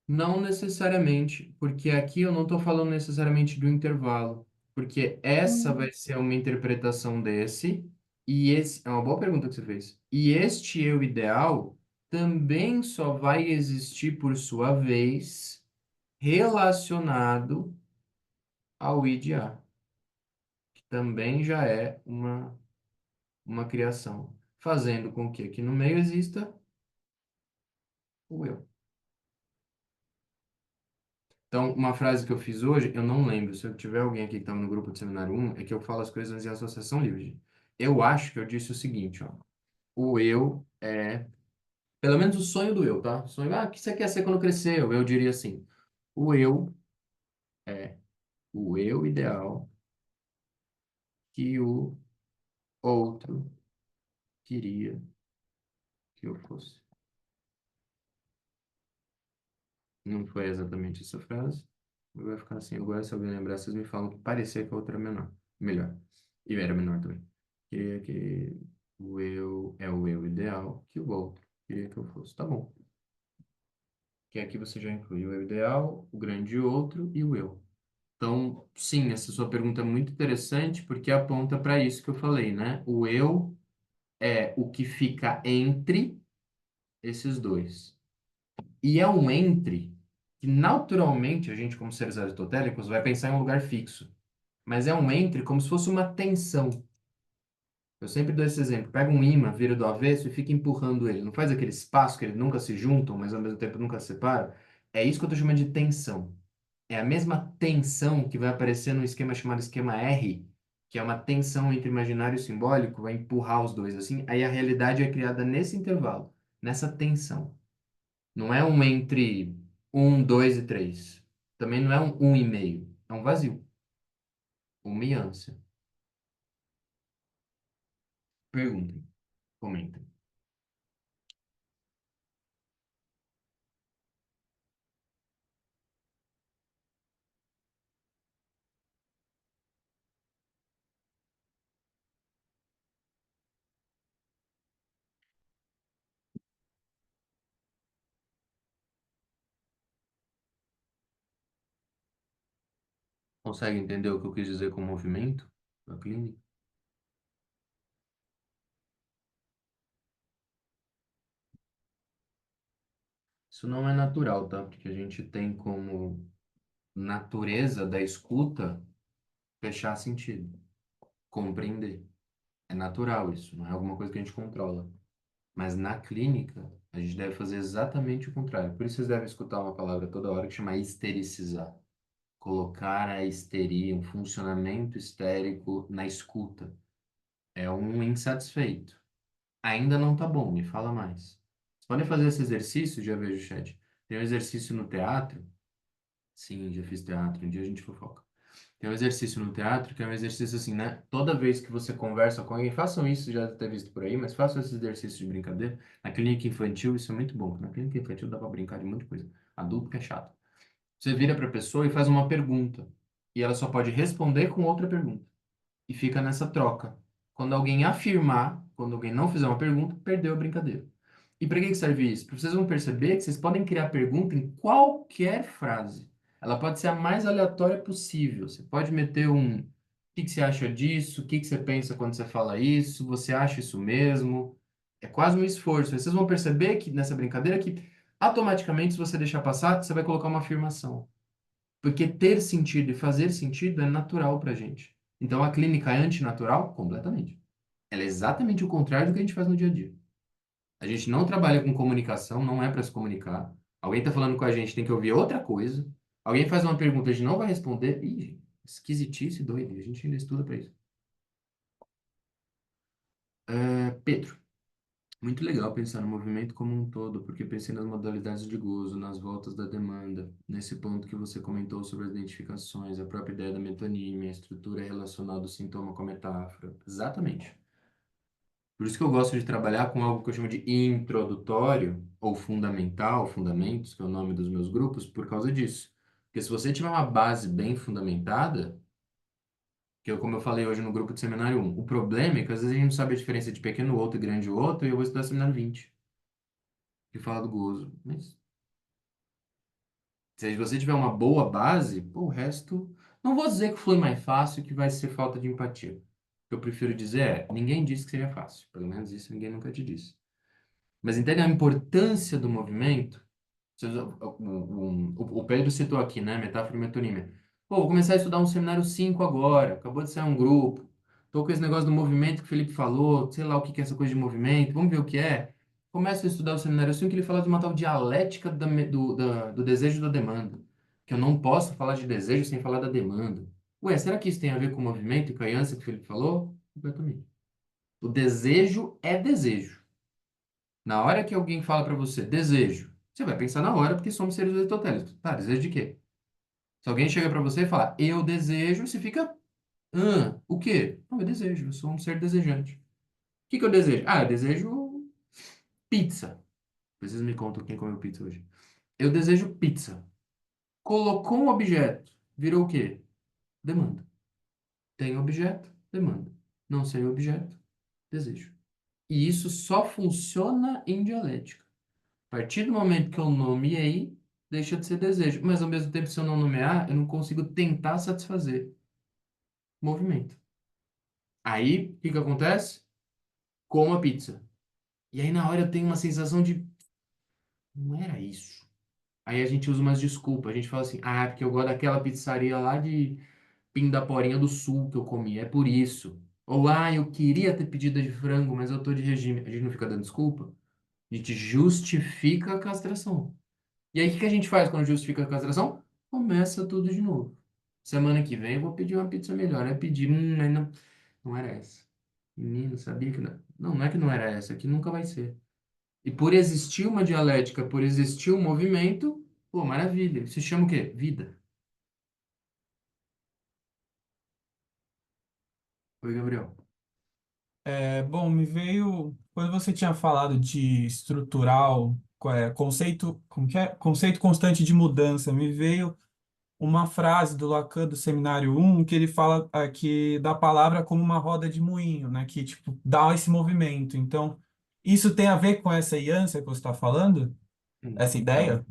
Não necessariamente, porque aqui eu não estou falando necessariamente do intervalo, porque essa Hum, vai ser uma interpretação desse, e esse é uma boa pergunta que você fez. E este eu ideal também só vai existir por sua vez relacionado ao id A, que também já é uma criação, fazendo com que aqui no meio exista o eu. Então, uma frase que eu fiz hoje, eu não lembro. Se eu tiver alguém aqui que estava no grupo de seminário 1, é que eu falo as coisas em associação livre. Eu acho que eu disse o seguinte, ó. O eu é, pelo menos o sonho do eu, tá? Sonho, o que você quer ser quando crescer? Eu diria assim, o eu é o eu ideal que o outro queria que eu fosse. Não foi exatamente essa frase. Vai ficar assim. Agora, se alguém lembrar, vocês me falam que parecia que a outra era menor. Melhor. E era menor também. Queria que o eu é o eu ideal que o outro queria que eu fosse. Tá bom. Que aqui você já inclui o eu ideal, o grande outro e o eu. Então, sim, essa sua pergunta é muito interessante porque aponta para isso que eu falei, né? O eu é o que fica entre esses dois. E é um entre que naturalmente a gente, como seres aristotélicos, vai pensar em um lugar fixo. Mas é um entre como se fosse uma tensão. Eu sempre dou esse exemplo. Pega um ímã, vira do avesso e fica empurrando ele. Não faz aquele espaço que eles nunca se juntam, mas ao mesmo tempo nunca se separam? É isso que eu estou chamando de tensão. É a mesma tensão que vai aparecer no esquema chamado esquema R, que é uma tensão entre imaginário e simbólico, vai empurrar os dois assim. Aí a realidade é criada nesse intervalo, nessa tensão. Não é um entre um, dois e três. Também não é um e meio. É um vazio. Uma ânsia. Perguntem, comentem. Consegue entender o que eu quis dizer com movimento da clínica? Isso não é natural, tá? Porque a gente tem como natureza da escuta fechar sentido, compreender. É natural isso, não é alguma coisa que a gente controla. Mas na clínica, a gente deve fazer exatamente o contrário. Por isso vocês devem escutar uma palavra toda hora que chama histericizar. Colocar a histeria, um funcionamento histérico na escuta. É um insatisfeito. Ainda não tá bom, me fala mais. Vocês podem fazer esse exercício, já vejo o chat. Tem um exercício no teatro Sim, já fiz teatro, um dia a gente fofoca. Tem um exercício no teatro que é um exercício assim, né? Toda vez que você conversa com alguém, façam isso, já deve ter visto por aí, mas façam esse exercício de brincadeira. Na clínica infantil, isso é muito bom, porque na clínica infantil dá pra brincar de muita coisa. Adulto que é chato. Você vira pra pessoa e faz uma pergunta. E ela só pode responder com outra pergunta. E fica nessa troca. Quando alguém afirmar, quando alguém não fizer uma pergunta, perdeu a brincadeira. E para que que serve isso? Para vocês vão perceber que vocês podem criar pergunta em qualquer frase. Ela pode ser a mais aleatória possível. Você pode meter um: o que que você acha disso? O que que você pensa quando você fala isso? Você acha isso mesmo? É quase um esforço. Vocês vão perceber que nessa brincadeira que automaticamente, se você deixar passar, você vai colocar uma afirmação. Porque ter sentido e fazer sentido é natural para a gente. Então a clínica é antinatural? Completamente. Ela é exatamente o contrário do que a gente faz no dia a dia. A gente não trabalha com comunicação, não é para se comunicar. Alguém está falando com a gente, tem que ouvir outra coisa. Alguém faz uma pergunta, a gente não vai responder. Ih, esquisitice, doido. A gente ainda estuda para isso. Pedro, muito legal pensar no movimento como um todo, porque pensei nas modalidades de gozo, nas voltas da demanda, nesse ponto que você comentou sobre as identificações, a própria ideia da metonímia, a estrutura relacional do sintoma com a metáfora. Exatamente. Por isso que eu gosto de trabalhar com algo que eu chamo de introdutório ou fundamental, fundamentos, que é o nome dos meus grupos, por causa disso. Porque se você tiver uma base bem fundamentada, que eu, como eu falei hoje no grupo de seminário 1, o problema é que às vezes a gente não sabe a diferença de pequeno outro e grande outro, e eu vou estudar seminário 20, que fala do gozo. Mas se você tiver uma boa base, pô, o resto, não vou dizer que foi mais fácil, que vai ser falta de empatia. O que eu prefiro dizer é, ninguém disse que seria fácil. Pelo menos isso ninguém nunca te disse. Mas entende a importância do movimento? O Pedro citou aqui, né? Metáfora e metonímia. Pô, vou começar a estudar um seminário 5 agora. Acabou de sair um grupo. Tô com esse negócio do movimento que o Felipe falou. Sei lá o que que é essa coisa de movimento. Vamos ver o que é. Começo a estudar o seminário 5 que ele fala de uma tal dialética do desejo e da demanda. Que eu não posso falar de desejo sem falar da demanda. Ué, será que isso tem a ver com o movimento e com a ânsia que o Felipe falou? Completamente. O desejo é desejo. Na hora que alguém fala para você desejo, você vai pensar na hora, porque somos seres aristotélicos. Tá, desejo de quê? Se alguém chega para você e fala eu desejo, você fica, o quê? Não, eu desejo, eu sou um ser desejante. O que que eu desejo? Ah, eu desejo pizza. Vocês me contam quem comeu pizza hoje. Eu desejo pizza. Colocou um objeto, virou o quê? Demanda. Tem objeto, demanda. Não sei objeto, desejo. E isso só funciona em dialética. A partir do momento que eu nomeei, deixa de ser desejo. Mas ao mesmo tempo, se eu não nomear, eu não consigo tentar satisfazer o movimento. Aí, o que que acontece? Como a pizza. E aí, na hora, eu tenho uma sensação de, não era isso. Aí a gente usa umas desculpas. A gente fala assim, ah, porque eu gosto daquela pizzaria lá de Pindaporinha do Sul que eu comi. É por isso. Ou, ah, eu queria ter pedido a de frango, mas eu tô de regime. A gente não fica dando desculpa. A gente justifica a castração. E aí, o que que a gente faz quando justifica a castração? Começa tudo de novo. Semana que vem eu vou pedir uma pizza melhor. É pedir, mas não, não era essa. Menino, sabia que não. Não, não é que não era essa, é que nunca vai ser. E por existir uma dialética, por existir um movimento, pô, maravilha. Se chama o quê? Vida. Oi, Gabriel. Bom, me veio, quando você tinha falado de estrutural, conceito, como que é? Conceito constante de mudança, me veio uma frase do Lacan do Seminário 1 que ele fala que da palavra como uma roda de moinho, né? Que tipo dá esse movimento. Então, isso tem a ver com essa ânsia que você está falando? Essa É ideia?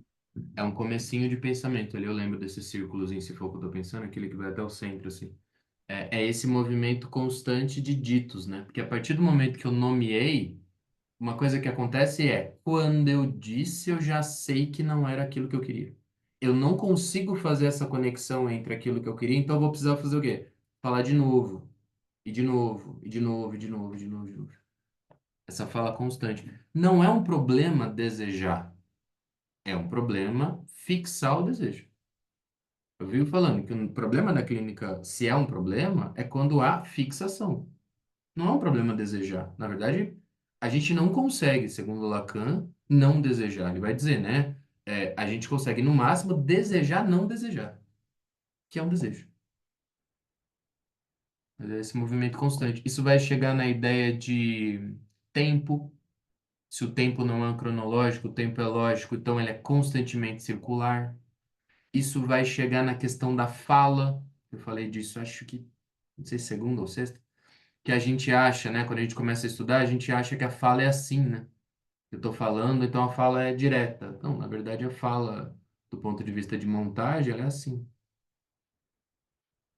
é um comecinho de pensamento ali. Eu lembro desse círculozinho, se for o que eu tô pensando, aquele que vai até o centro, assim. É esse movimento constante de ditos, né? Porque a partir do momento que eu nomeei, uma coisa que acontece é, quando eu disse, eu já sei que não era aquilo que eu queria. Eu não consigo fazer essa conexão entre aquilo que eu queria, então eu vou precisar fazer o quê? Falar de novo, e de novo, e de novo, e de novo, e de novo, e de novo. Essa fala constante. Não é um problema desejar, é um problema fixar o desejo. Eu vivo falando que o problema da clínica, se é um problema, é quando há fixação. Não é um problema desejar. Na verdade, a gente não consegue, segundo Lacan, não desejar. Ele vai dizer, né? A gente consegue, no máximo, desejar não desejar, que é um desejo. Mas é esse movimento constante. Isso vai chegar na ideia de tempo. Se o tempo não é cronológico, o tempo é lógico, então ele é constantemente circular. Isso vai chegar na questão da fala. Eu falei disso, acho que, não sei se segunda ou sexta, que a gente acha, né? Quando a gente começa a estudar, a gente acha que a fala é assim, né? Eu estou falando, então a fala é direta. Não, na verdade, a fala, do ponto de vista de montagem, ela é assim.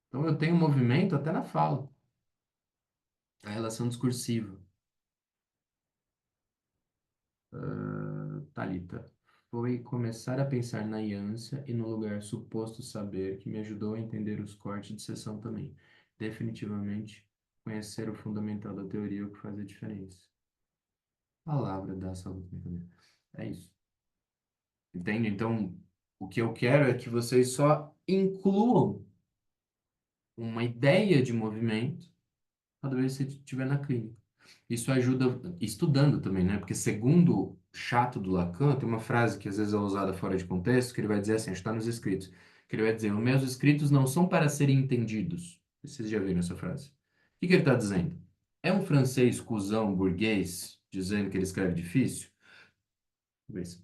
Então eu tenho movimento até na fala, a relação discursiva. Talita, foi começar a pensar na Yância e no lugar suposto saber que me ajudou a entender os cortes de seção também. Definitivamente, conhecer o fundamental da teoria é o que faz a diferença. Palavra da saúde. É isso. Entende? Então, o que eu quero é que vocês só incluam uma ideia de movimento cada vez que você estiver na clínica. Isso ajuda estudando também, né? Porque segundo o chato do Lacan, tem uma frase que às vezes é usada fora de contexto, que ele vai dizer assim, está nos escritos, que ele vai dizer, os meus escritos não são para serem entendidos. Vocês já viram essa frase? O que que ele está dizendo? É um francês cuzão burguês dizendo que ele escreve difícil? Talvez.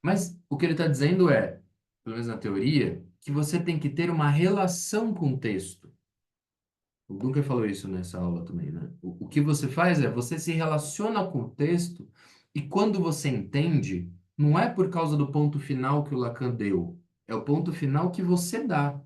Mas o que ele está dizendo é, pelo menos na teoria, que você tem que ter uma relação com o texto. O Duncan falou isso nessa aula também, né? O que você faz é, você se relaciona com o texto e quando você entende, não é por causa do ponto final que o Lacan deu, é o ponto final que você dá.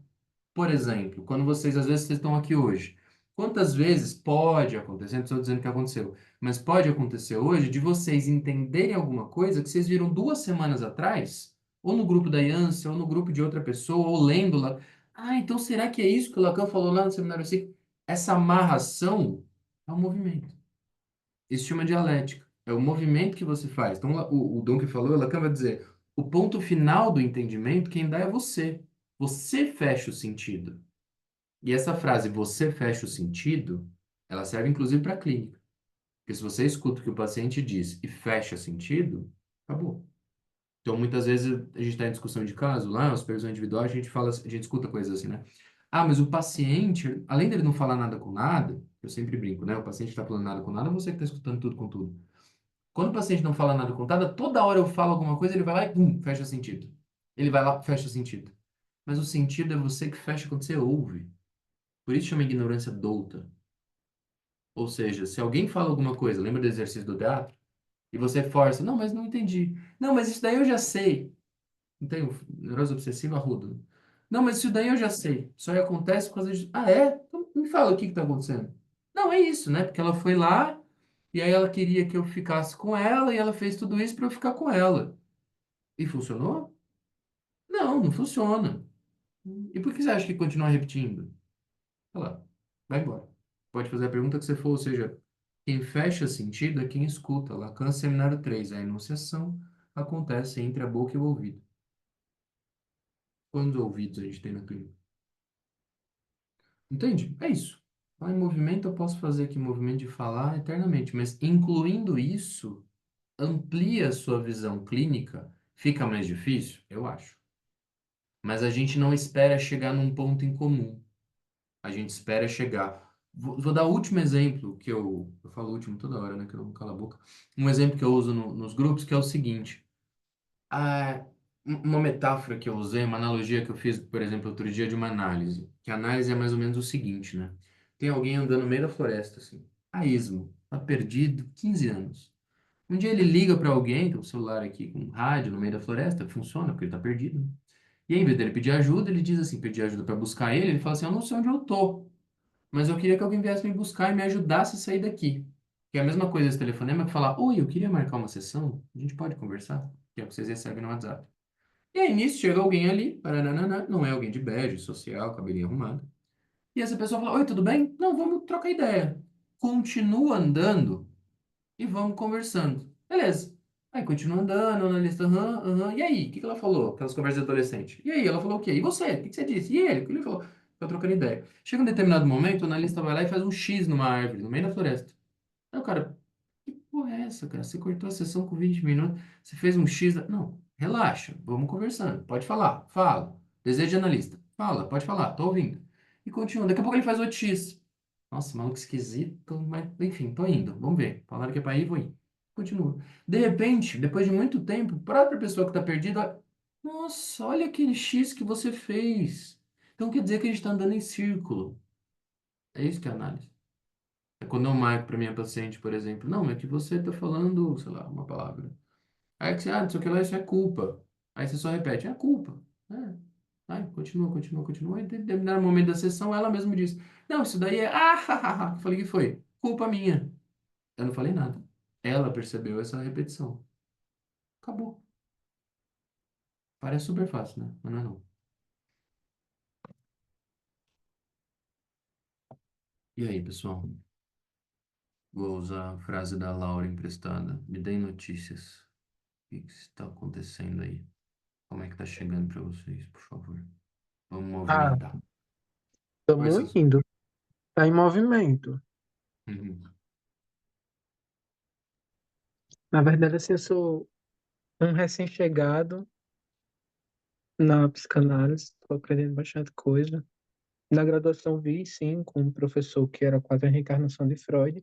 Por exemplo, quando às vezes vocês estão aqui hoje, quantas vezes pode acontecer, não estou dizendo que aconteceu, mas pode acontecer hoje de vocês entenderem alguma coisa que vocês viram 2 semanas atrás, ou no grupo da Yance, ou no grupo de outra pessoa, ou lendo lá. Ah, então será que é isso que o Lacan falou lá no seminário assim? Essa amarração é um movimento. Isso se chama dialética. É o movimento que você faz. Então, o Dom que falou, Lacan vai dizer, o ponto final do entendimento, quem dá é você. Você fecha o sentido. E essa frase, você fecha o sentido, ela serve inclusive para a clínica. Porque se você escuta o que o paciente diz e fecha sentido, acabou. Então, muitas vezes a gente está em discussão de caso lá, supervisão individual, a gente escuta coisas assim, né? Ah, mas o paciente, além dele não falar nada com nada, eu sempre brinco, né? O paciente está falando nada com nada, você que está escutando tudo com tudo. Quando o paciente não fala nada com nada, toda hora eu falo alguma coisa, ele vai lá e pum, fecha sentido. Ele vai lá, fecha sentido. Mas o sentido é você que fecha quando você ouve. Por isso chama ignorância douta. Ou seja, se alguém fala alguma coisa, lembra do exercício do teatro? E você força, não, mas não entendi. Não, mas isso daí eu já sei. Não tem neurose obsessiva arruda. Não, mas isso daí eu já sei. Isso aí acontece por causa de... Ah, é? Então me fala o que que tá acontecendo. Não, é isso, né? Porque ela foi lá e aí ela queria que eu ficasse com ela e ela fez tudo isso para eu ficar com ela. E funcionou? Não, não funciona. E por que você acha que continua repetindo? Olha lá, vai embora. Pode fazer a pergunta que você for, ou seja, quem fecha sentido é quem escuta. Lacan, seminário 3, a enunciação acontece entre a boca e o ouvido. Quantos ouvidos a gente tem na clínica? Entende? É isso. Falar em movimento, eu posso fazer aqui movimento de falar eternamente, mas incluindo isso, amplia a sua visão clínica, fica mais difícil? Eu acho. Mas a gente não espera chegar num ponto em comum. A gente espera chegar. Vou dar o último exemplo que eu falo último toda hora, né? Que eu não calo a boca. Um exemplo que eu uso nos grupos, que é o seguinte. Ah, uma metáfora que eu usei, uma analogia que eu fiz, por exemplo, outro dia de uma análise. Que a análise é mais ou menos o seguinte, né? Tem alguém andando no meio da floresta, assim, a esmo, tá perdido, 15 anos. Um dia ele liga para alguém, tem um celular aqui com um rádio no meio da floresta, funciona porque ele tá perdido, né? E aí, em vez dele pedir ajuda, ele diz assim, pedir ajuda para buscar ele fala assim, eu não sei onde eu tô, mas eu queria que alguém viesse me buscar e me ajudasse a sair daqui. Que é a mesma coisa esse telefonema que falar, oi, eu queria marcar uma sessão, a gente pode conversar? Que é o que vocês recebem no WhatsApp. E aí, nisso, chega alguém ali, paranana, não é alguém de bege, social, cabelinho arrumado. E essa pessoa fala, oi, tudo bem? Não, vamos trocar ideia. Continua andando e vamos conversando. Beleza. Aí continua andando, analista, aham, aham. E aí, o que que ela falou? Aquelas conversas de adolescente. E aí, ela falou o quê? E você? O que que você disse? E ele? O que ele falou? Fica trocando ideia. Chega um determinado momento, o analista vai lá e faz um X numa árvore, no meio da floresta. Aí o cara, que porra é essa, cara? Você cortou a sessão com 20 minutos, você fez um X. Não, Relaxa, vamos conversando. Pode falar, fala. Desejo de analista. Fala, pode falar, tô ouvindo. E continua. Daqui a pouco ele faz outro X. Nossa, maluco esquisito, mas enfim, tô indo. Vamos ver. Falaram que é pra ir, vou ir. Continua. De repente, depois de muito tempo, a própria pessoa que tá perdida, nossa, olha aquele X que você fez. Então quer dizer que a gente tá andando em círculo. É isso que é análise. É quando eu marco para minha paciente, por exemplo, não, é que você está falando, sei lá, uma palavra. Aí que você, não sei o que lá, isso é culpa. Aí você só repete, é culpa. É. Aí, continua, continua, continua. Aí, em determinado momento da sessão, ela mesma diz, não, isso daí é, Eu falei, que foi? Culpa minha. Eu não falei nada. Ela percebeu essa repetição. Acabou. Parece super fácil, né? Mas não é não. E aí, pessoal? Vou usar a frase da Laura emprestada. Me deem notícias. O que que está acontecendo aí? Como é que tá chegando para vocês, por favor? Vamos Ah, movimentar. Oi, estamos Celso. indo. Está em movimento. Uhum. Na verdade, assim, eu sou um recém-chegado na psicanálise, estou aprendendo bastante coisa. Na graduação vi, sim, com um professor que era quase a reencarnação de Freud,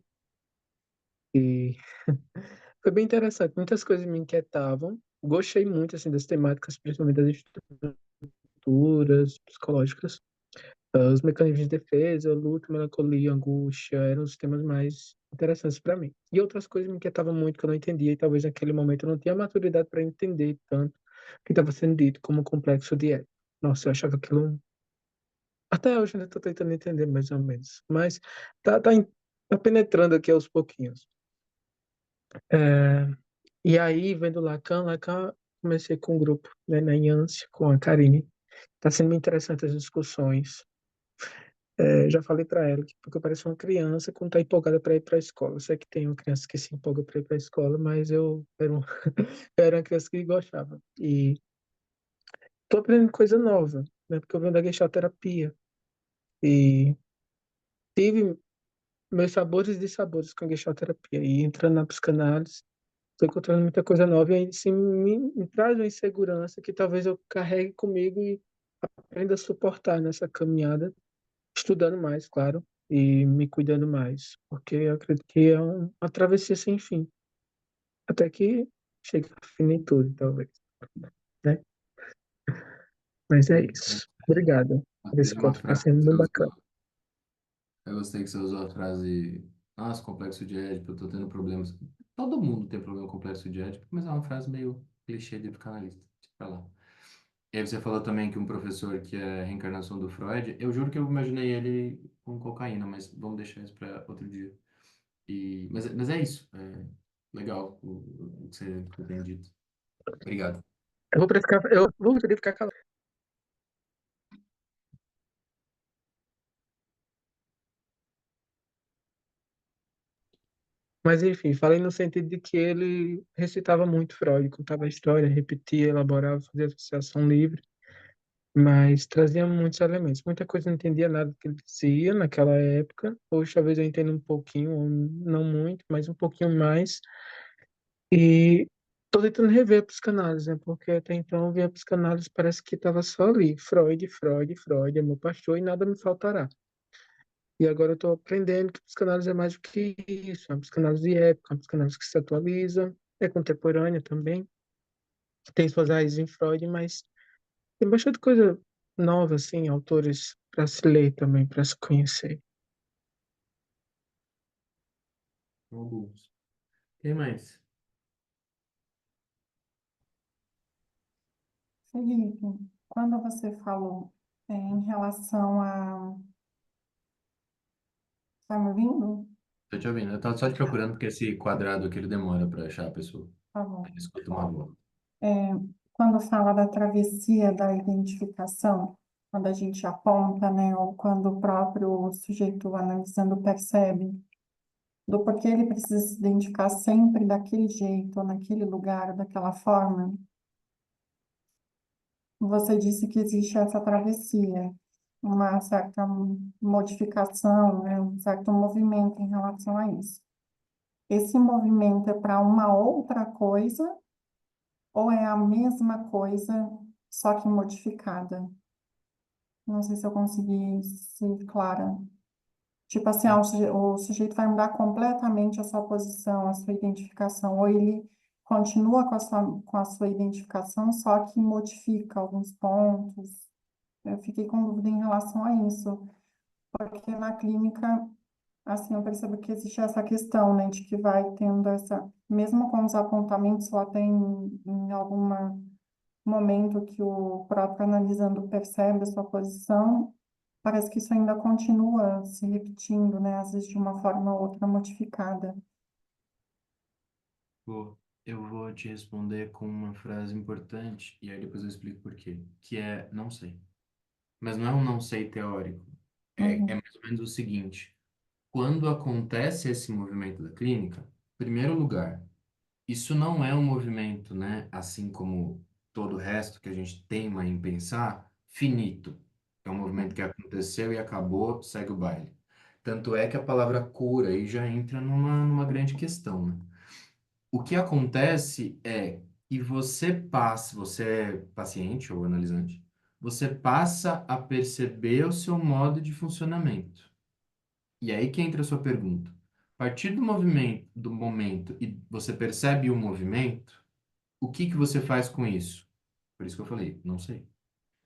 e foi bem interessante. Muitas coisas me inquietavam. Gostei muito, assim, das temáticas, principalmente das estruturas psicológicas. Os mecanismos de defesa, luta, melancolia, angústia, eram os temas mais interessantes para mim. E outras coisas me inquietavam muito que eu não entendia, e talvez naquele momento eu não tinha maturidade para entender tanto o que estava sendo dito como complexo de Édipo. Nossa, eu achava aquilo. Até hoje eu ainda estou tentando entender mais ou menos. Mas tá penetrando aqui aos pouquinhos. É, e aí, vendo Lacan, comecei com um grupo, né, na Yance, com a Karine. Está sendo muito interessante as discussões. Já falei para ela que porque eu pareço uma criança quando está empolgada para ir para a escola. Eu sei que tem uma criança que se empolga para ir para a escola, mas eu era, eu era uma criança que gostava. E estou aprendendo coisa nova, né? Porque eu venho da Gestalt terapia e tive meus sabores e dissabores com a Gestalt terapia. E entrando na psicanálise, estou encontrando muita coisa nova e aí sim me traz uma insegurança que talvez eu carregue comigo e aprenda a suportar nessa caminhada estudando mais, claro, e me cuidando mais, porque eu acredito que é uma travessia sem fim, até que chegue à finitude, talvez, né? Mas é isso. Obrigado por esse Teve uma encontro, está frase que sendo você bem bacana. usou. Eu gostei que você usou a frase, nossa, complexo de Édipo, eu tô tendo problemas. Todo mundo tem problema com complexo de Édipo, mas é uma frase meio clichê de psicanalista. Deixa pra lá. E aí você falou também que um professor que é a reencarnação do Freud, eu juro que eu imaginei ele com cocaína, mas vamos deixar isso para outro dia. Mas é isso. É legal o que você tem dito. Obrigado. Eu vou preferir ficar calado. Mas, enfim, falei no sentido de que ele recitava muito Freud, contava a história, repetia, elaborava, fazia associação livre, mas trazia muitos elementos. Muita coisa eu não entendia nada do que ele dizia naquela época. Hoje talvez eu entenda um pouquinho, ou não muito, mas um pouquinho mais. E tô tentando rever a psicanálise, né? Porque até então eu vi a psicanálise, parece que estava só ali. Freud, Freud, Freud, é meu pastor e nada me faltará. E agora eu estou aprendendo que a psicanálise é mais do que isso. É uma psicanálise de época, uma psicanálise que se atualiza, é contemporânea também. Tem suas raízes em Freud, mas tem bastante coisa nova, assim, autores para se ler também, para se conhecer. Alguns. Quem mais? Felipe, quando você falou em relação a. Tá me ouvindo? Tô te ouvindo. Eu tava só te procurando porque esse quadrado aqui ele demora para achar a pessoa. Tá Aí bom. eu escuto uma voz. É, quando fala da travessia da identificação, quando a gente aponta, né, ou quando o próprio sujeito analisando percebe do porquê ele precisa se identificar sempre daquele jeito, ou naquele lugar, daquela forma, você disse que existe essa travessia, uma certa modificação, né, um certo movimento em relação a isso. Esse movimento é para uma outra coisa ou é a mesma coisa, só que modificada? Não sei se eu consegui ser clara. Tipo assim, É. o sujeito vai mudar completamente a sua posição, a sua identificação, ou ele continua com a sua identificação, só que modifica alguns pontos. Eu fiquei com dúvida em relação a isso, porque na clínica, assim, eu percebo que existe essa questão, né, de que vai tendo essa, mesmo com os apontamentos, ou até em algum momento que o próprio analisando percebe a sua posição, parece que isso ainda continua se repetindo, né? Às vezes de uma forma ou outra modificada. Pô, eu vou te responder com uma frase importante, e aí depois eu explico por quê, que é não sei. Mas não é um não sei teórico. É Uhum, mais ou menos o seguinte: quando acontece esse movimento da clínica, em primeiro lugar, isso não é um movimento, né, assim como todo o resto que a gente teima em pensar, finito. É um movimento que aconteceu e acabou, segue o baile. Tanto é que a palavra cura aí já entra numa grande questão, né? O que acontece é que você é paciente ou analisante, você passa a perceber o seu modo de funcionamento. E aí que entra a sua pergunta. A partir do momento e você percebe o movimento, o que que você faz com isso? Por isso que eu falei, não sei.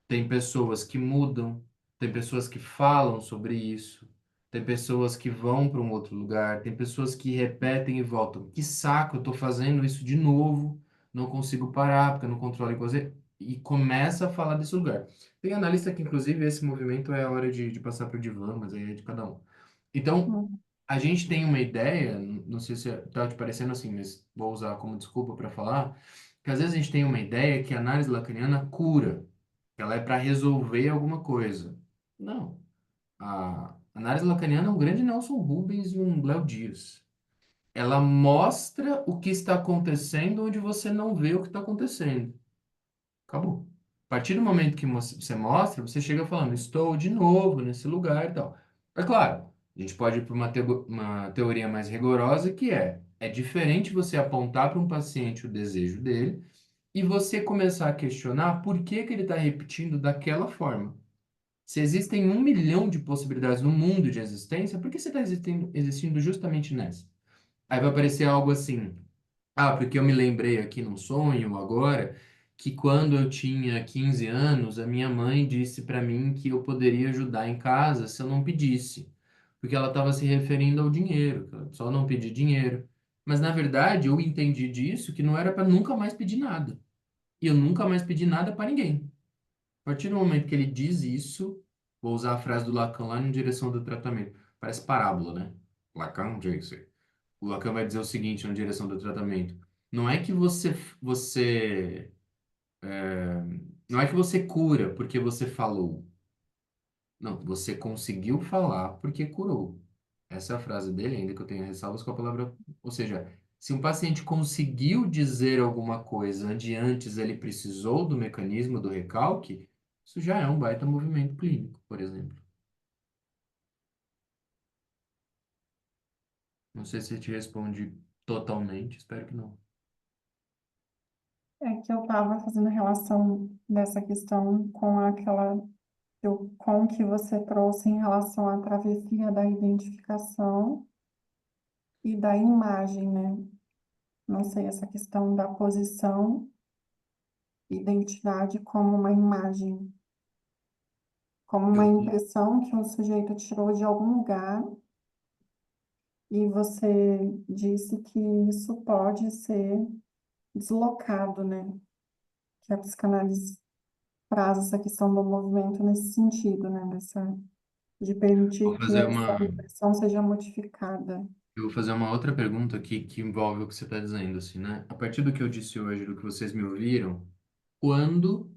Tem pessoas que mudam, tem pessoas que falam sobre isso, tem pessoas que vão para um outro lugar, tem pessoas que repetem e voltam. Que saco, eu tô fazendo isso de novo, não consigo parar porque eu não controlo coisa. E começa a falar desse lugar. Tem analista que, inclusive, esse movimento é a hora de passar para o divã, mas aí é de cada um. Então, uhum, a gente tem uma ideia, não sei se está te parecendo assim, mas vou usar como desculpa para falar, que às vezes a gente tem uma ideia que a análise lacaniana cura, que ela é para resolver alguma coisa. Não. A análise lacaniana é um grande Nelson Rubens e um Léo Dias. Ela mostra o que está acontecendo onde você não vê o que está acontecendo. Acabou. A partir do momento que você mostra, você chega falando, estou de novo nesse lugar e tal. É claro, a gente pode ir para uma teoria mais rigorosa, que é diferente você apontar para um paciente o desejo dele e você começar a questionar por que que ele está repetindo daquela forma. Se existem 1 milhão de possibilidades no mundo de existência, por que você está existindo justamente nessa? Aí vai aparecer algo assim. Ah, porque eu me lembrei aqui num sonho agora que quando eu tinha 15 anos, a minha mãe disse para mim que eu poderia ajudar em casa se eu não pedisse, porque ela estava se referindo ao dinheiro, que eu só não pedir dinheiro. Mas na verdade, eu entendi disso que não era para nunca mais pedir nada. E eu nunca mais pedi nada para ninguém. A partir do momento que ele diz isso, vou usar a frase do Lacan lá em direção do tratamento. Parece parábola, né? Lacan disse. O Lacan vai dizer o seguinte na direção do tratamento. Não é que você não é que você cura porque você falou. Não, você conseguiu falar porque curou. Essa é a frase dele, ainda que eu tenha ressalvas com a palavra. Ou seja, se um paciente conseguiu dizer alguma coisa onde antes ele precisou do mecanismo do recalque, isso já é um baita movimento clínico, por exemplo. Não sei se te responde totalmente, espero que não. é que eu estava fazendo relação dessa questão com com o que você trouxe em relação à travessia da identificação e da imagem, né? Não sei, essa questão da posição, identidade como uma imagem, como uma Eu, impressão que um sujeito tirou de algum lugar. E você disse que isso pode ser deslocado, né? Que a psicanálise traz essa questão do movimento nesse sentido, né? De vou permitir que fazer essa uma impressão seja modificada. Eu vou fazer uma outra pergunta aqui que envolve o que você está dizendo, assim, né? A partir do que eu disse hoje, do que vocês me ouviram, quando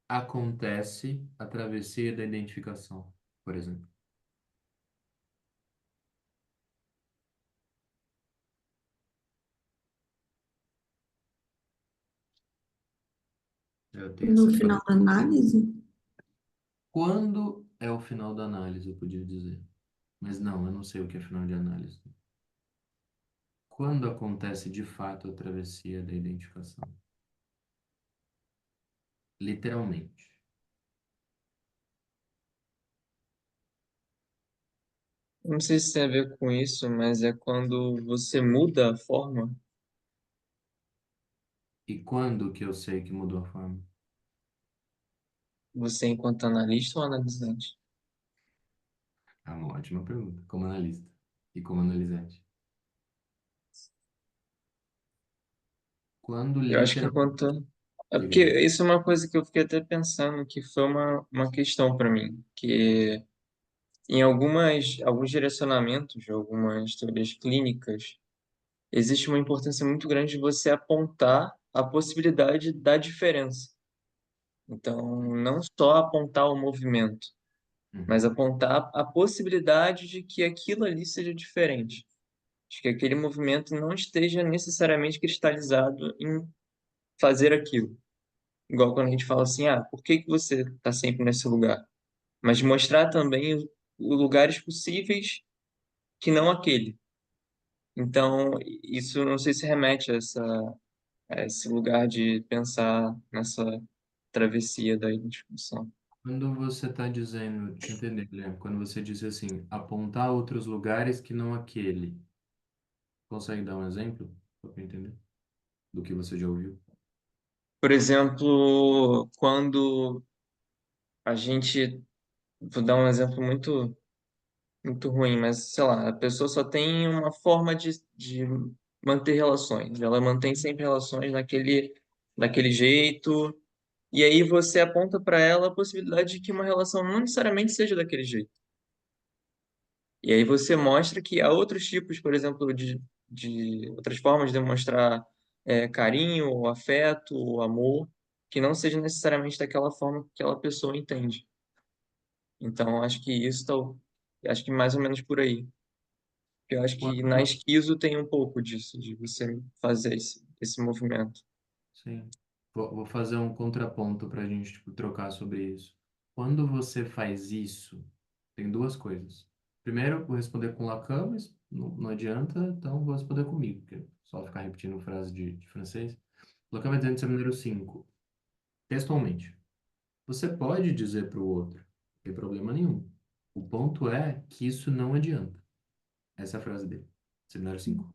acontece a travessia da identificação, por exemplo? Eu tenho No essa final dúvida. da análise, Quando é o final da análise, eu podia dizer. Mas não, eu não sei o que é final de análise. Quando acontece de fato a travessia da identificação? literalmente. Não sei se tem a ver com isso, mas é quando você muda a forma. E quando que eu sei que mudou a forma? Você enquanto analista ou analisante? É uma ótima pergunta. Como analista e como analisante. Quando Eu acho que literalmente. enquanto. É Diga, porque diga. isso é uma coisa que eu fiquei até pensando, que foi uma questão para mim, que em alguns direcionamentos, algumas teorias clínicas, existe uma importância muito grande de você apontar a possibilidade da diferença. Então, não só apontar o movimento, mas Uhum. apontar a possibilidade de que aquilo ali seja diferente. De que aquele movimento não esteja necessariamente cristalizado em fazer aquilo. Igual quando a gente fala assim, por que que você está sempre nesse lugar? Mas mostrar também os lugares possíveis que não aquele. Então, isso não sei se remete a esse lugar de pensar nessa travessia da identificação. Quando você está dizendo, deixa eu entender, Guilherme, quando você diz assim, apontar outros lugares que não aquele, consegue dar um exemplo para eu entender do que você já ouviu? Por exemplo, quando a gente, vou dar um exemplo muito ruim, mas sei lá, a pessoa só tem uma forma de manter relações. Ela mantém sempre relações daquele jeito, e aí você aponta para ela a possibilidade de que uma relação não necessariamente seja daquele jeito. E aí você mostra que há outros tipos, por exemplo, de outras formas de demonstrar carinho, ou afeto, ou amor, que não seja necessariamente daquela forma que aquela pessoa entende. Então, acho que acho que mais ou menos por aí. Eu acho que na Quando, esquizo tem um pouco disso, de você fazer esse movimento. sim, vou fazer um contraponto para a gente tipo, trocar sobre isso. Quando você faz isso, tem duas coisas. Primeiro, vou responder com Lacan, mas não adianta, então vou responder comigo, porque é só ficar repetindo frase de francês. Lacan vai dizer no seu número 5, textualmente. Você pode dizer para o outro, não tem problema nenhum. O ponto é que isso não adianta. Essa é a frase dele, seminário 5.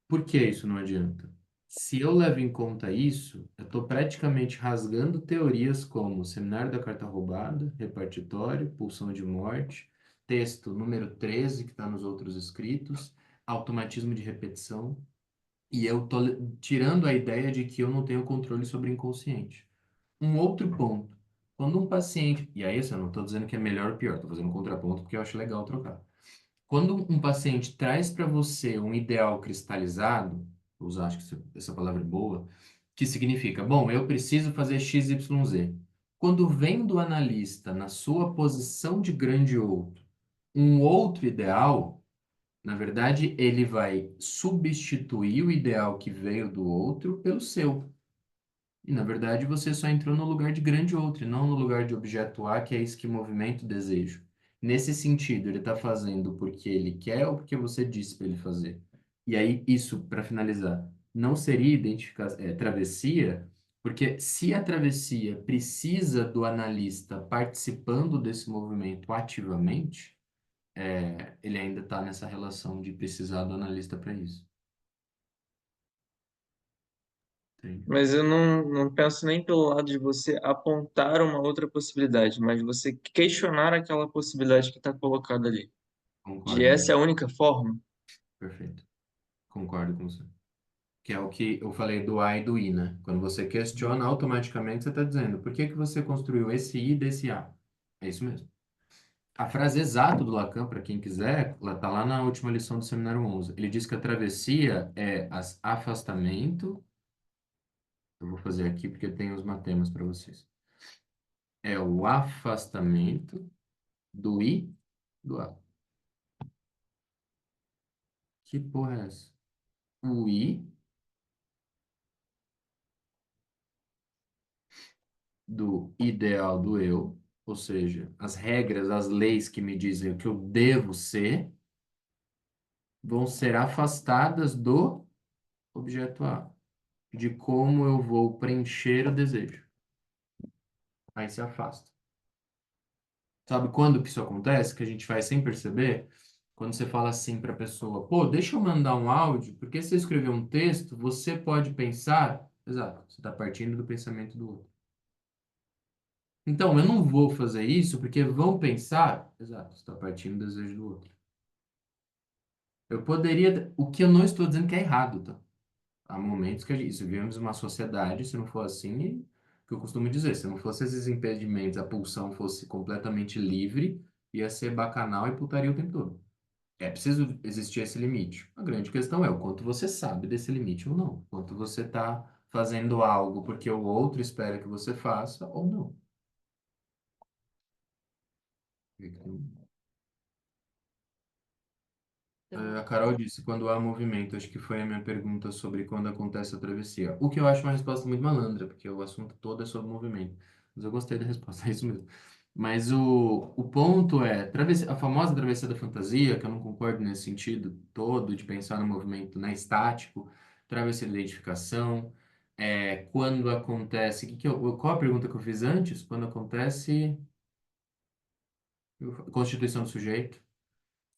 Por que isso não adianta? Se eu levo em conta isso, eu estou praticamente rasgando teorias como seminário da carta roubada, repartitório, pulsão de morte, texto número 13 que está nos outros escritos, automatismo de repetição, e eu estou tirando a ideia de que eu não tenho controle sobre o inconsciente. Um outro ponto, quando um paciente, e aí assim, eu não estou dizendo que é melhor ou pior, estou fazendo um contraponto porque eu acho legal trocar. Quando um paciente traz para você um ideal cristalizado, vou usar, acho que essa palavra é boa, que significa, bom, eu preciso fazer X, Y, Z. Quando vem do analista, na sua posição de grande outro, um outro ideal, na verdade, ele vai substituir o ideal que veio do outro pelo seu. E, na verdade, você só entrou no lugar de grande outro, e não no lugar de objeto A, que é isso que movimenta o desejo. Nesse sentido, ele está fazendo porque ele quer ou porque você disse para ele fazer? E aí, isso, para finalizar, não seria travessia, porque se a travessia precisa do analista participando desse movimento ativamente, ele ainda está nessa relação de precisar do analista para isso. Entende? Mas eu não penso nem pelo lado de você apontar uma outra possibilidade, mas você questionar aquela possibilidade que está colocada ali. De Concordo, essa Guilherme. é a única forma. Perfeito. Concordo com você. Que é o que eu falei do A e do I, né? Quando você questiona, automaticamente você está dizendo, por que que você construiu esse I desse A? É isso mesmo. A frase exata do Lacan, para quem quiser, ela está lá na última lição do seminário 11. Ele diz que a travessia é afastamento. Eu vou fazer aqui porque tem os matemas para vocês. É o afastamento do I do A. Que porra é essa? O I do ideal do eu, ou seja, as regras, as leis que me dizem o que eu devo ser, vão ser afastadas do objeto A, de como eu vou preencher o desejo. aí se afasta. Sabe quando que isso acontece? Que a gente faz sem perceber? Quando você fala assim para a pessoa, pô, deixa eu mandar um áudio, porque se você escrever um texto, você pode pensar. Exato, você está partindo do pensamento do outro. Então, eu não vou fazer isso porque vão pensar. Exato, você está partindo do desejo do outro. Eu poderia. O que eu não estou dizendo que é errado, tá? Há momentos que a gente, se vivemos uma sociedade, se não for assim, que eu costumo dizer, se não fosse esses impedimentos, a pulsão fosse completamente livre, ia ser bacanal e putaria o tempo todo. É preciso existir esse limite. A grande questão é o quanto você sabe desse limite ou não. O quanto você está fazendo algo porque o outro espera que você faça ou não. A Então, Carol disse, quando há movimento, acho que foi a minha pergunta sobre quando acontece a travessia. O que eu acho uma resposta muito malandra, porque o assunto todo é sobre movimento. Mas eu gostei da resposta, é isso mesmo. Mas o ponto é, a famosa travessia da fantasia, que eu não concordo nesse sentido todo, de pensar no movimento, né, estático, travessia da identificação, quando acontece, qual a pergunta que eu fiz antes? Quando acontece constituição do sujeito.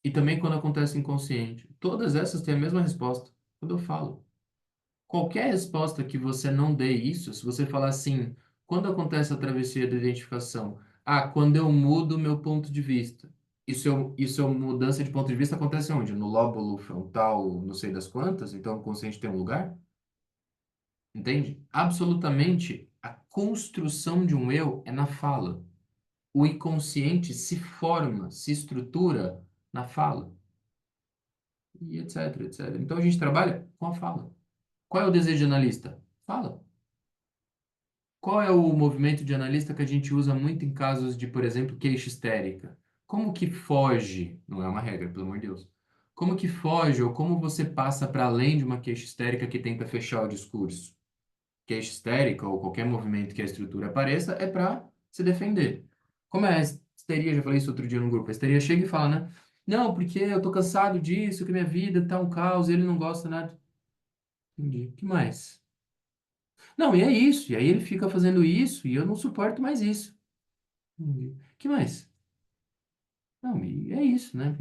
E também quando acontece inconsciente. Todas essas têm a mesma resposta. Quando eu falo. Qualquer resposta que você não dê isso, se você falar assim, quando acontece a travessia da identificação? Ah, quando eu mudo meu ponto de vista. Isso é mudança de ponto de vista acontece onde? No lóbulo frontal, não sei das quantas, então o consciente tem um lugar? Entende? Absolutamente, a construção de um eu é na fala. O inconsciente se forma, se estrutura na fala. E etc, etc. Então a gente trabalha com a fala. Qual é o desejo de analista? Fala. Qual é o movimento de analista que a gente usa muito em casos de, por exemplo, queixa histérica? Como que foge? Não é uma regra, pelo amor de Deus. Como que foge ou como você passa para além de uma queixa histérica que tenta fechar o discurso? Queixa histérica ou qualquer movimento que a estrutura apareça é para se defender. Como é a histeria? Já falei isso outro dia no grupo. A histeria chega e fala, né? Não, porque eu tô cansado disso, que minha vida tá um caos, ele não gosta nada. Entendi. Que mais? Não, e é isso. E aí ele fica fazendo isso e eu não suporto mais isso. Entendi. Que mais? Não, e é isso, né?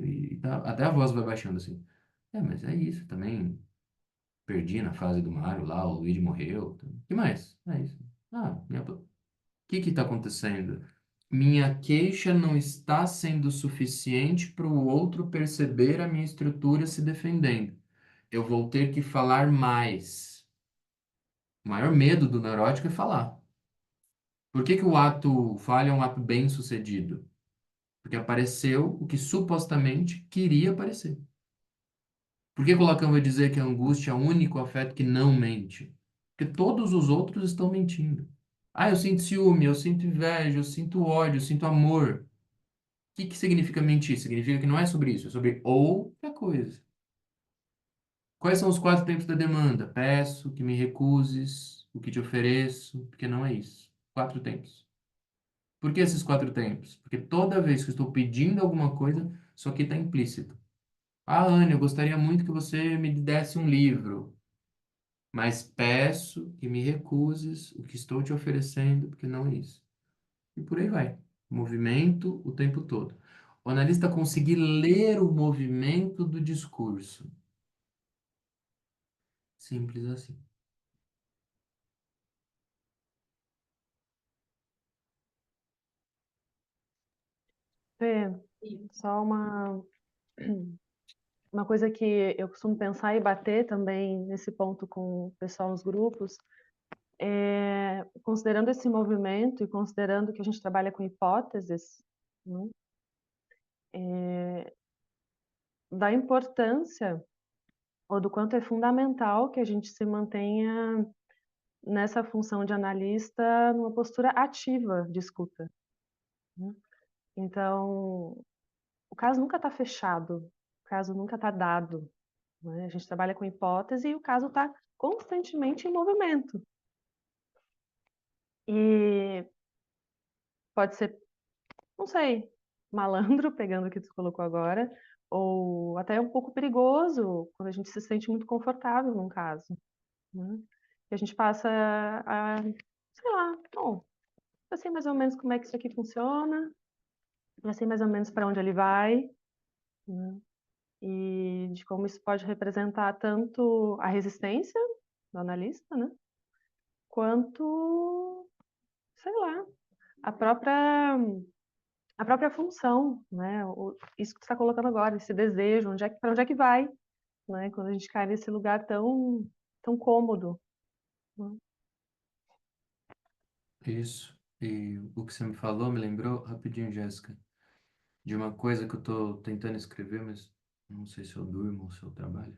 Até a voz vai baixando assim. É, mas é isso. Também perdi na fase do Mario lá, o Luigi morreu. Que mais? É isso. Ah, o que está acontecendo? Minha queixa não está sendo suficiente para o outro perceber a minha estrutura se defendendo. Eu vou ter que falar mais. O maior medo do neurótico é falar. Por que que o ato falha é um ato bem sucedido? Porque apareceu o que supostamente queria aparecer. Por que que o Lacan vai dizer que a angústia é o único afeto que não mente? Porque todos os outros estão mentindo. Ah, eu sinto ciúme, eu sinto inveja, eu sinto ódio, eu sinto amor. O que que significa mentir? Significa que não é sobre isso, é sobre outra coisa. Quais são os 4 tempos da demanda? Peço que me recuses, o que te ofereço, porque não é isso. 4 tempos. Por que esses 4 tempos? Porque toda vez que eu estou pedindo alguma coisa, isso aqui está implícito. Ah, Anne, eu gostaria muito que você me desse um livro, mas peço que me recuses o que estou te oferecendo, porque não é isso. E por aí vai. Movimento o tempo todo. O analista conseguir ler o movimento do discurso. Simples assim. Fê, só uma coisa que eu costumo pensar e bater também nesse ponto com o pessoal nos grupos, considerando esse movimento e considerando que a gente trabalha com hipóteses, né, da importância ou do quanto é fundamental que a gente se mantenha nessa função de analista numa postura ativa de escuta, né? Então, o caso nunca está fechado, o caso nunca está dado, né? A gente trabalha com hipótese e o caso está constantemente em movimento. E pode ser, não sei, malandro, pegando o que tu colocou agora, ou até um pouco perigoso quando a gente se sente muito confortável num caso, né? E a gente passa a, sei lá, bom, já sei mais ou menos como é que isso aqui funciona, já sei mais ou menos para onde ele vai, né? E de como isso pode representar tanto a resistência do analista, né? Quanto, sei lá, a própria, a própria função, né? Isso que você está colocando agora, esse desejo, para onde é que vai, né? Quando a gente cai nesse lugar tão cômodo, né? Isso. E o que você me falou me lembrou, rapidinho, Jéssica, de uma coisa que eu tô tentando escrever, mas não sei se eu durmo ou se eu trabalho.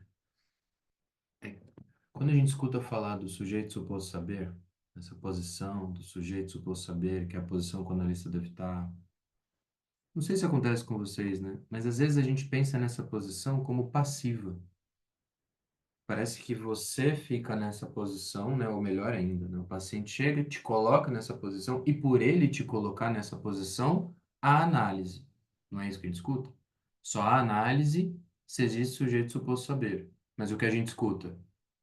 É, quando a gente escuta falar do sujeito suposto saber, essa posição do sujeito suposto saber, que é a posição que o analista deve estar. Não sei se acontece com vocês, né? Mas às vezes a gente pensa nessa posição como passiva. Parece que você fica nessa posição, né? Ou melhor ainda, né? O paciente chega, te coloca nessa posição e por ele te colocar nessa posição, a análise. Não é isso que a gente escuta? Só a análise se existe sujeito suposto saber. Mas o que a gente escuta?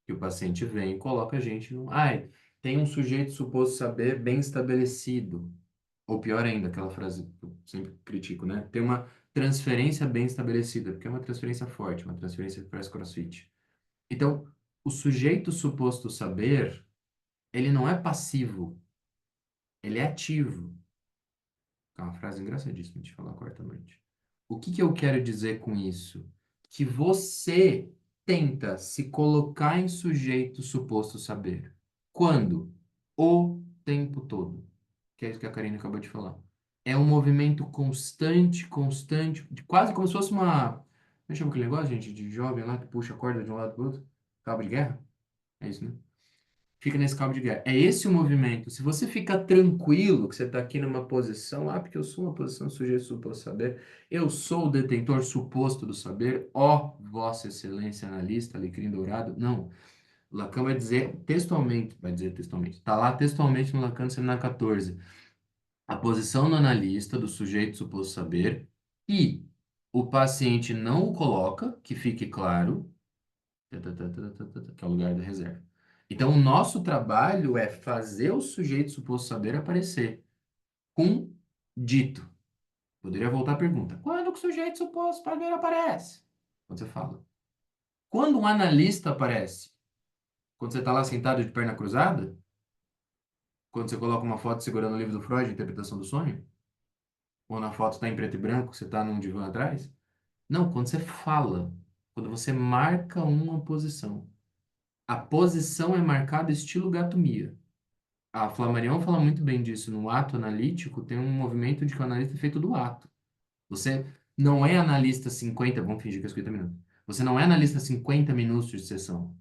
Que o paciente vem e coloca a gente no... Ai, tem um sujeito suposto saber bem estabelecido. Ou pior ainda, aquela frase que eu sempre critico, né? Tem uma transferência bem estabelecida, porque é uma transferência forte, uma transferência que parece CrossFit. Então, o sujeito suposto saber, ele não é passivo, ele é ativo. É uma frase engraçadíssima de falar quarta-noite. O que que eu quero dizer com isso? Que você tenta se colocar em sujeito suposto saber. Quando? O tempo todo. Que é isso que a Karine acabou de falar. É um movimento constante, constante, quase como se fosse uma... Como é que chama aquele negócio, gente, de jovem lá que puxa a corda de um lado para o outro? Cabo de guerra? É isso, né? Fica nesse cabo de guerra. É esse o movimento. Se você fica tranquilo que você está aqui numa posição, porque eu sou uma posição sujeito suposto saber, eu sou o detentor suposto do saber, ó Vossa Excelência analista, alecrim dourado. Não. Lacan vai dizer textualmente, está lá textualmente no Lacan, seminário 14. A posição do analista, do sujeito suposto saber, e o paciente não o coloca, que fique claro, que é o lugar da reserva. Então, o nosso trabalho é fazer o sujeito suposto saber aparecer com dito. Poderia voltar à pergunta. Quando que o sujeito suposto saber aparece? Quando você fala. Quando um analista aparece? Quando você está lá sentado de perna cruzada? Quando você coloca uma foto segurando o livro do Freud, Interpretação do Sonho? Ou na foto está em preto e branco, você está num divã atrás? Não, quando você fala. Quando você marca uma posição. A posição é marcada estilo gato-mia. A Flammarion fala muito bem disso. No ato analítico, tem um movimento de que o analista é feito do ato. Você não é analista 50, vamos fingir que é 50 minutos. Você não é analista 50 minutos de sessão.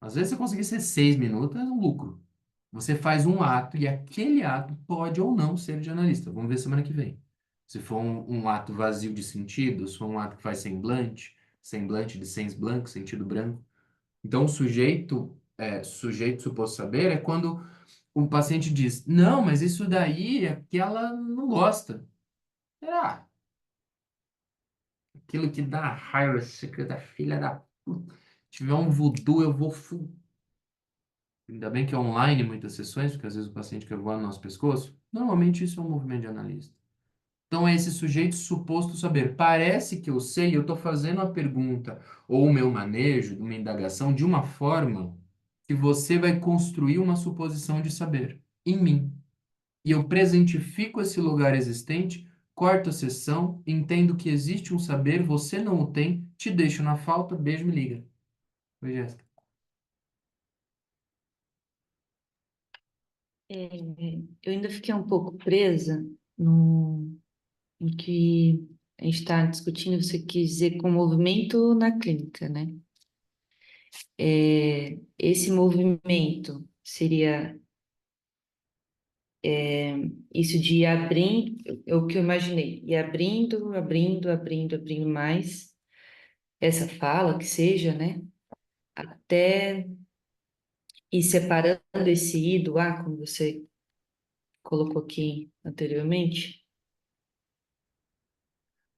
Às vezes, você conseguir ser 6 minutos, é um lucro. Você faz um ato e aquele ato pode ou não ser de analista. Vamos ver semana que vem. Se for um ato vazio de sentido, se for um ato que faz semblante, semblante de sens blanco, sentido branco. Então, o sujeito suposto saber é quando o paciente diz, não, mas isso daí é que ela não gosta. Será? Aquilo que dá raiva, da filha da puta. Se tiver um voodoo, eu vou... Ainda bem que é online muitas sessões, porque às vezes o paciente quer voar no nosso pescoço. Normalmente isso é um movimento de analista. Então é esse sujeito suposto saber. Parece que eu sei, eu estou fazendo a pergunta ou o meu manejo, uma indagação, de uma forma que você vai construir uma suposição de saber em mim. E eu presentifico esse lugar existente, corto a sessão, entendo que existe um saber, você não o tem, te deixo na falta, beijo, me liga. Oi, Jéssica. É, eu ainda fiquei um pouco presa no em que a gente está discutindo, você quis dizer com movimento na clínica, né? Esse movimento seria isso de ir abrindo, é o que eu imaginei, ir abrindo, abrindo, abrindo, abrindo mais essa fala, que seja, né? Até ir separando esse I do A, como você colocou aqui anteriormente.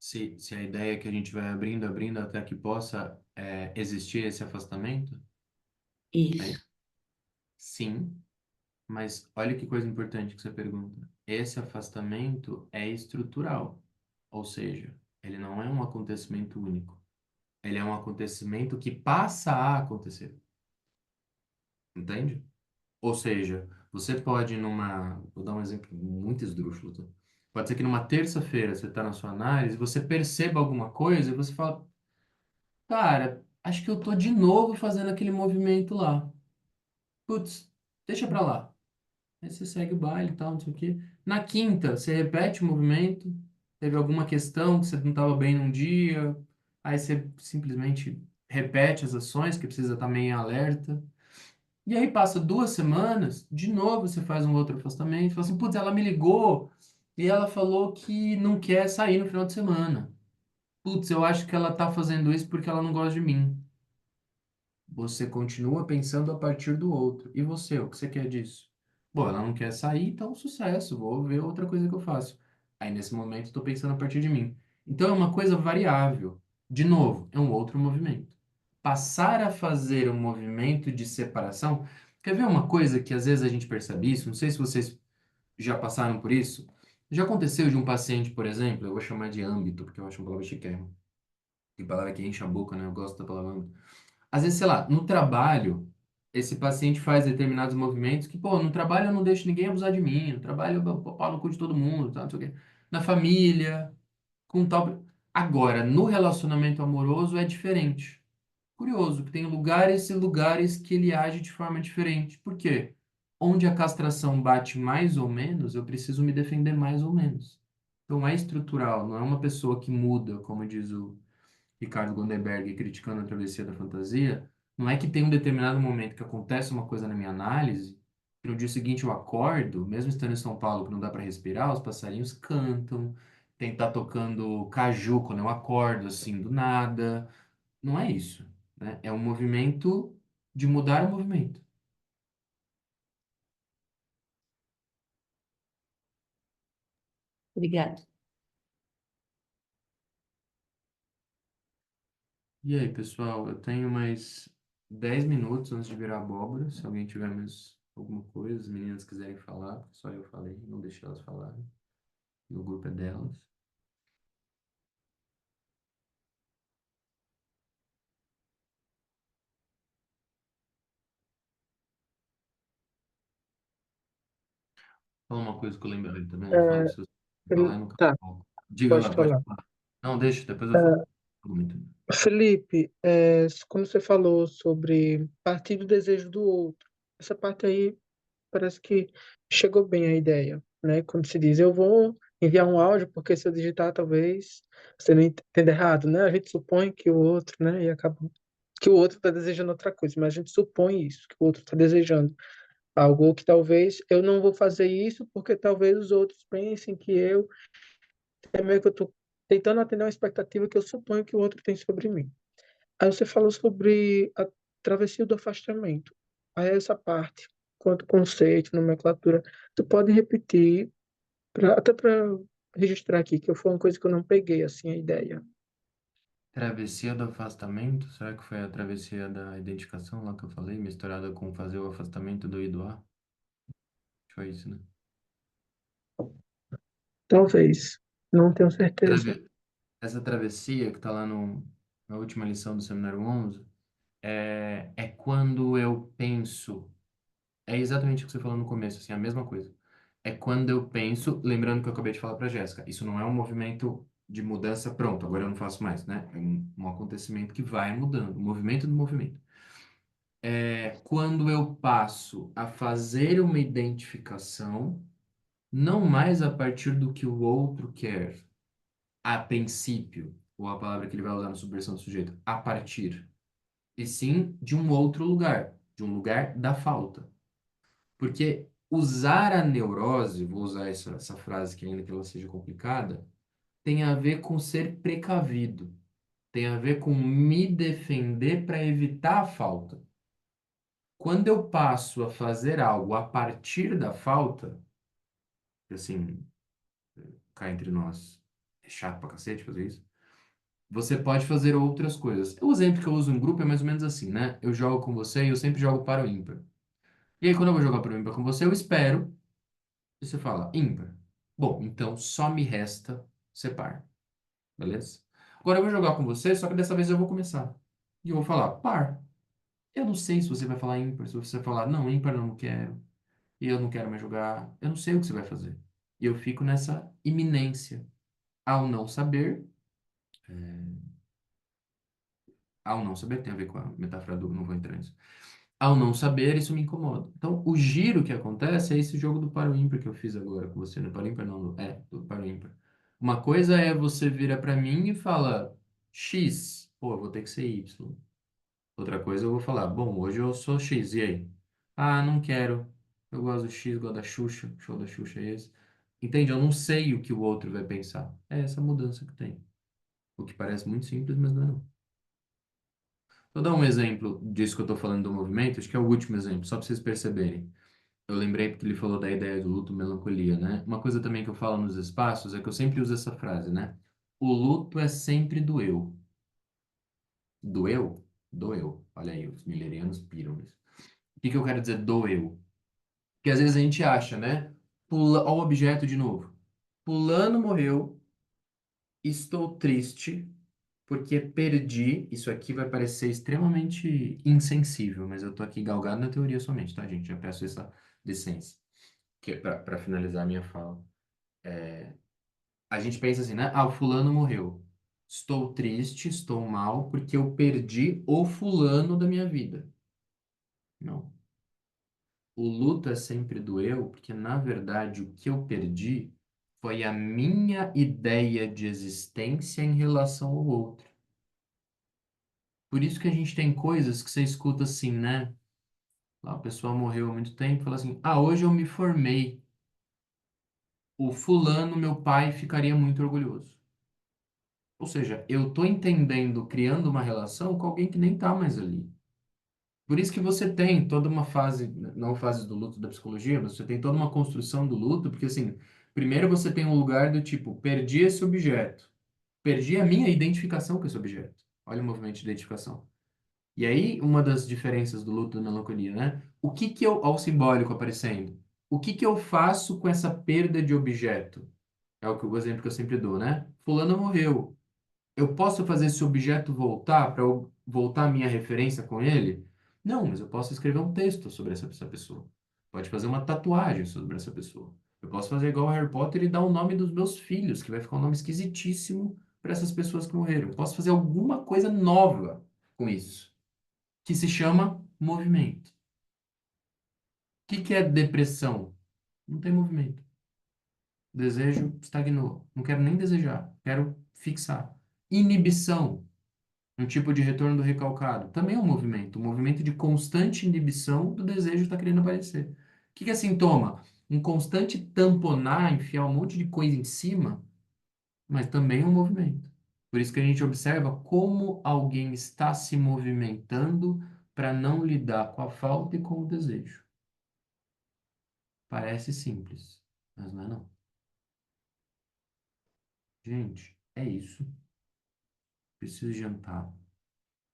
Se a ideia é que a gente vai abrindo, abrindo até que possa existir esse afastamento, Isso. sim, mas olha que coisa importante que você pergunta. esse afastamento é estrutural, ou seja, ele não é um acontecimento único. Ele é um acontecimento que passa a acontecer, entende? Ou seja, você pode vou dar um exemplo muito esdrúxulo, tá? Pode ser que numa terça-feira você está na sua análise, você perceba alguma coisa e você fala, cara, acho que eu tô de novo fazendo aquele movimento lá. Putz, deixa pra lá. Aí você segue o baile e tal, não sei o quê. Na quinta, você repete o movimento, teve alguma questão que você não estava bem num dia, aí você simplesmente repete as ações, que precisa estar meio em alerta. E aí passa 2 semanas, de novo você faz um outro afastamento, fala assim, putz, ela me ligou e ela falou que não quer sair no final de semana. Putz, eu acho que ela tá fazendo isso porque ela não gosta de mim. Você continua pensando a partir do outro. E você, o que você quer disso? Bom, ela não quer sair, então sucesso, vou ver outra coisa que eu faço. Aí nesse momento estou pensando a partir de mim. Então é uma coisa variável. De novo, é um outro movimento. Passar a fazer um movimento de separação. Quer ver uma coisa que às vezes a gente percebe isso? Não sei se vocês já passaram por isso. Já aconteceu de um paciente, por exemplo, eu vou chamar de âmbito, porque eu acho uma palavra chiquérrima. Que palavra que enche a boca, né? Eu gosto da palavra âmbito. Às vezes, sei lá, no trabalho, esse paciente faz determinados movimentos que, pô, no trabalho eu não deixo ninguém abusar de mim, no trabalho eu pau no cu de todo mundo, tá, não sei o quê. Na família, com tal. Agora, no relacionamento amoroso é diferente. Curioso, que tem lugares e lugares que ele age de forma diferente. Por quê? Onde a castração bate mais ou menos, eu preciso me defender mais ou menos. Então é estrutural, não é uma pessoa que muda, como diz o Ricardo Gonderberg criticando a travessia da fantasia, não é que tem um determinado momento que acontece uma coisa na minha análise, que no dia seguinte eu acordo, mesmo estando em São Paulo, que não dá para respirar, os passarinhos cantam, tem que estar tocando caju quando eu acordo, assim, do nada. Não é isso, né? É um movimento de mudar o movimento. Obrigada. E aí, pessoal, eu tenho mais 10 minutos antes de virar abóbora. Se alguém tiver mais alguma coisa, as meninas quiserem falar, só eu falei, não deixei elas falarem. O grupo é delas. Fala uma coisa que eu lembrei também, eu falo É, se você falar, eu nunca tá, falo. Diga pode lá, pode falar. falar. Não, deixa, depois eu falo. É, Felipe, como você falou sobre partir do desejo do outro, essa parte aí parece que chegou bem a ideia, né? Quando se diz, eu vou enviar um áudio, porque se eu digitar, talvez você não entenda errado, né? A gente supõe que o outro, né? E acaba que o outro está desejando outra coisa, mas a gente supõe isso, que o outro está desejando algo que talvez eu não vou fazer isso, porque talvez os outros pensem que é meio que eu estou tentando atender uma expectativa que eu suponho que o outro tem sobre mim. Aí você falou sobre a travessia do afastamento. Aí essa parte, quanto conceito, nomenclatura, tu pode repetir, até para registrar aqui, que foi uma coisa que eu não peguei, assim, a ideia. Travessia do afastamento, será que foi a travessia da identificação lá que eu falei, misturada com fazer o afastamento do I do A? Foi isso, né? Talvez, não tenho certeza. Essa travessia que está lá na última lição do seminário 11 é quando eu penso. É exatamente o que você falou no começo, assim, a mesma coisa. É quando eu penso, lembrando que eu acabei de falar para Jéssica, isso não é um movimento de mudança, pronto, agora eu não faço mais, né? É um acontecimento que vai mudando, o movimento do movimento. É quando eu passo a fazer uma identificação, não mais a partir do que o outro quer, a princípio, ou a palavra que ele vai usar na subversão do sujeito, a partir, e sim de um outro lugar, de um lugar da falta. Porque usar a neurose, vou usar essa frase que ainda que ela seja complicada, tem a ver com ser precavido, tem a ver com me defender para evitar a falta. Quando eu passo a fazer algo a partir da falta, que assim, cá entre nós, é chato pra cacete fazer isso, você pode fazer outras coisas. O exemplo que eu uso em grupo é mais ou menos assim, né? Eu jogo com você e eu sempre jogo para o ímpar. E aí, quando eu vou jogar para o ímpar com você, eu espero e você fala ímpar. Bom, então só me resta ser par, beleza? Agora eu vou jogar com você, só que dessa vez eu vou começar. E eu vou falar par. Eu não sei se você vai falar ímpar, se você vai falar, não, ímpar eu não quero, e eu não quero mais jogar. Eu não sei o que você vai fazer. E eu fico nessa iminência. Ao não saber, ao não saber, tem a ver com a metáfora do, não vou entrar nisso. Ao não saber, isso me incomoda. Então, o giro que acontece é esse jogo do par ou ímpar que eu fiz agora com você, né? Par ou ímpar não, do par ou ímpar. Uma coisa é você vira para mim e fala X, pô, eu vou ter que ser Y. Outra coisa eu vou falar, bom, hoje eu sou X, e aí? Ah, não quero. Eu gosto do X, gosto da Xuxa, show da Xuxa é esse. Entende? Eu não sei o que o outro vai pensar. É essa mudança que tem. O que parece muito simples, mas não é não. Vou dar um exemplo disso que eu estou falando do movimento, acho que é o último exemplo, só para vocês perceberem. Eu lembrei porque ele falou da ideia do luto, melancolia, né? Uma coisa também que eu falo nos espaços é que eu sempre uso essa frase, né? O luto é sempre do eu. Do eu? Do eu. Olha aí, os milerianos piram nisso. O que que eu quero dizer do eu? Porque às vezes a gente acha, né? Pula, ó o objeto de novo. Fulano morreu, estou triste porque perdi. Isso aqui vai parecer extremamente insensível, mas eu tô aqui galgado na teoria somente, tá, gente? Já peço essa licença, que é para finalizar a minha fala. A gente pensa assim, né? Ah, o fulano morreu. Estou triste, estou mal porque eu perdi o fulano da minha vida. Não. O luto é sempre do eu, porque na verdade o que eu perdi foi a minha ideia de existência em relação ao outro. Por isso que a gente tem coisas que você escuta assim, né? Lá a pessoa morreu há muito tempo, fala assim: "Ah, hoje eu me formei. O fulano, meu pai, ficaria muito orgulhoso." Ou seja, eu tô entendendo, criando uma relação com alguém que nem tá mais ali. Por isso que você tem toda uma fase, não fases do luto da psicologia, mas você tem toda uma construção do luto, porque assim, primeiro você tem um lugar do tipo, perdi esse objeto, perdi a minha identificação com esse objeto. Olha o movimento de identificação. E aí, uma das diferenças do luto da melancolia, né? O que que eu, ao simbólico aparecendo, o que que eu faço com essa perda de objeto? É o exemplo que eu sempre dou, né? Fulano morreu. Eu posso fazer esse objeto voltar para eu voltar a minha referência com ele? Não, mas eu posso escrever um texto sobre essa pessoa. Pode fazer uma tatuagem sobre essa pessoa. Eu posso fazer igual o Harry Potter e dar o nome dos meus filhos, que vai ficar um nome esquisitíssimo para essas pessoas que morreram. Eu posso fazer alguma coisa nova com isso, que se chama movimento. O que que é depressão? Não tem movimento. Desejo estagnou. Não quero nem desejar, quero fixar. Inibição. Um tipo de retorno do recalcado. Também é um movimento de constante inibição do desejo que está querendo aparecer. O que que é sintoma? Um constante tamponar, enfiar um monte de coisa em cima, mas também é um movimento. Por isso que a gente observa como alguém está se movimentando para não lidar com a falta e com o desejo. Parece simples, mas não é não. Gente, é isso. Preciso jantar,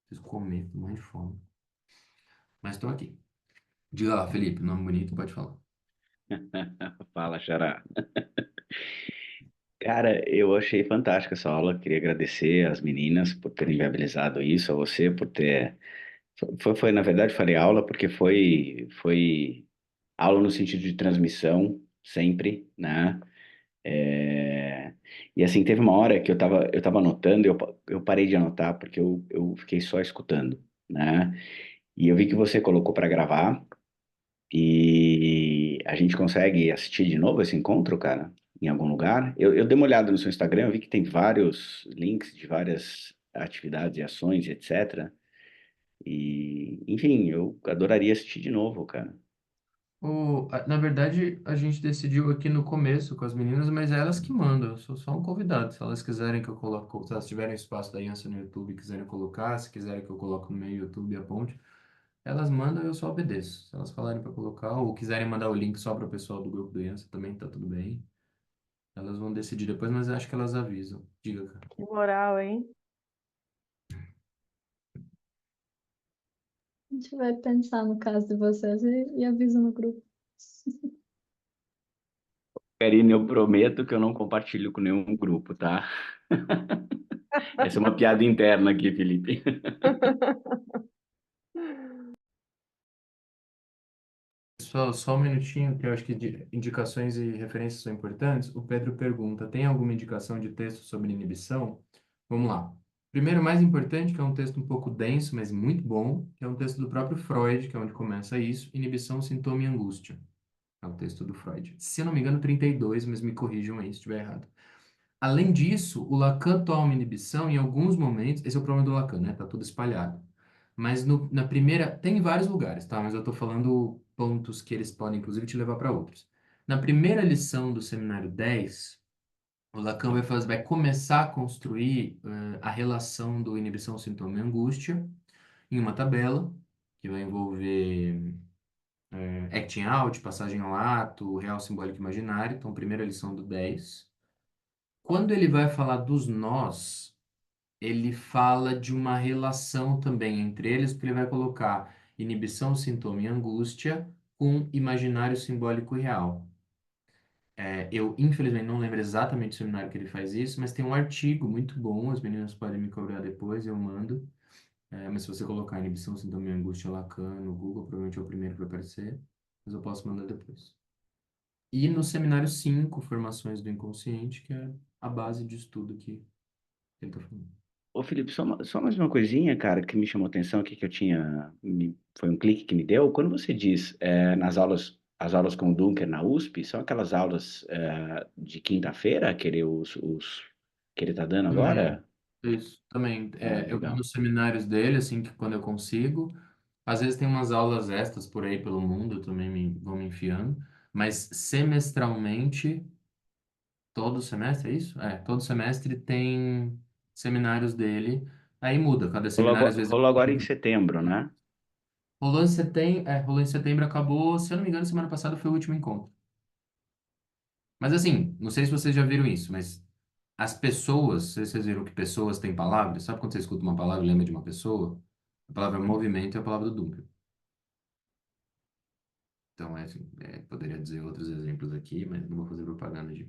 preciso comer, tô morrendo de fome. Mas estou aqui. Diga lá, Felipe, nome bonito, pode falar. Fala, Xará. Cara, eu achei fantástica essa aula. Queria agradecer às meninas por terem viabilizado isso, a você por ter. Na verdade, falei aula porque foi aula no sentido de transmissão, sempre, né? É, E assim, teve uma hora que eu tava anotando, eu parei de anotar porque eu fiquei só escutando, né? E eu vi que você colocou para gravar. E a gente consegue assistir de novo esse encontro, cara, em algum lugar? Eu dei uma olhada no seu Instagram, eu vi que tem vários links de várias atividades e ações, etc. E, enfim, eu adoraria assistir de novo, cara. Na verdade, a gente decidiu aqui no começo com as meninas, mas é elas que mandam. Eu sou só um convidado. Se elas quiserem que eu coloque, se elas tiverem espaço da Aliança no YouTube e quiserem colocar, se quiserem que eu coloque no meu YouTube a ponte, elas mandam e eu só obedeço. Se elas falarem para colocar, ou quiserem mandar o link só para o pessoal do grupo do Aliança, também tá tudo bem. Elas vão decidir depois, mas eu acho que elas avisam. Diga, cara. Que moral, hein? A gente vai pensar no caso de vocês e avisa no grupo. Karine, eu prometo que eu não compartilho com nenhum grupo, tá? Essa é uma piada interna aqui, Felipe. Só um minutinho, que eu acho que indicações e referências são importantes. O Pedro pergunta: tem alguma indicação de texto sobre inibição? Vamos lá. Primeiro, mais importante, que é um texto um pouco denso, mas muito bom, que é um texto do próprio Freud, que é onde começa isso: Inibição, Sintoma e Angústia. É o texto do Freud. Se eu não me engano, 32, mas me corrijam aí se estiver errado. Além disso, o Lacan toma inibição em alguns momentos. Esse é o problema do Lacan, né? Tá tudo espalhado. Mas na primeira, tem em vários lugares, tá? Mas eu tô falando pontos que eles podem, inclusive, te levar para outros. Na primeira lição do seminário 10, o Lacan vai começar a construir a relação do inibição, sintoma e angústia em uma tabela que vai envolver acting out, passagem ao ato, real, simbólico e imaginário. Então, primeira lição do 10. Quando ele vai falar dos nós, ele fala de uma relação também entre eles, porque ele vai colocar inibição, sintoma e angústia com imaginário, simbólico e real. Eu, infelizmente, não lembro exatamente o seminário que ele faz isso, mas tem um artigo muito bom, as meninas podem me cobrar depois, eu mando. Mas se você colocar inibição, sintoma e angústia Lacan no Google, provavelmente é o primeiro que vai aparecer, mas eu posso mandar depois. E no seminário 5, Formações do Inconsciente, que é a base de estudo que ele está falando. Ô, Felipe, só mais uma coisinha, cara, que me chamou a atenção aqui, que eu tinha. Foi um clique que me deu. Quando você diz nas aulas, as aulas com o Dunker na USP, são aquelas aulas de quinta-feira que ele tá dando Também, agora? isso, também. Ah, Eu vou legal. nos seminários dele, assim, que quando eu consigo. Às vezes tem umas aulas extras por aí pelo mundo, eu também vão me enfiando. Mas semestralmente, todo semestre, é isso? Todo semestre tem seminários dele. Aí muda, cada seminário às vezes é Rolou agora em 15. setembro, né? Rolou em setembro, acabou, se eu não me engano, semana passada foi o último encontro. Mas assim, não sei se vocês já viram isso, mas as pessoas, não sei se vocês viram que pessoas têm palavras, sabe quando você escuta uma palavra e lembra de uma pessoa? A palavra movimento é a palavra do Dunker. Então, assim, poderia dizer outros exemplos aqui, mas não vou fazer propaganda de.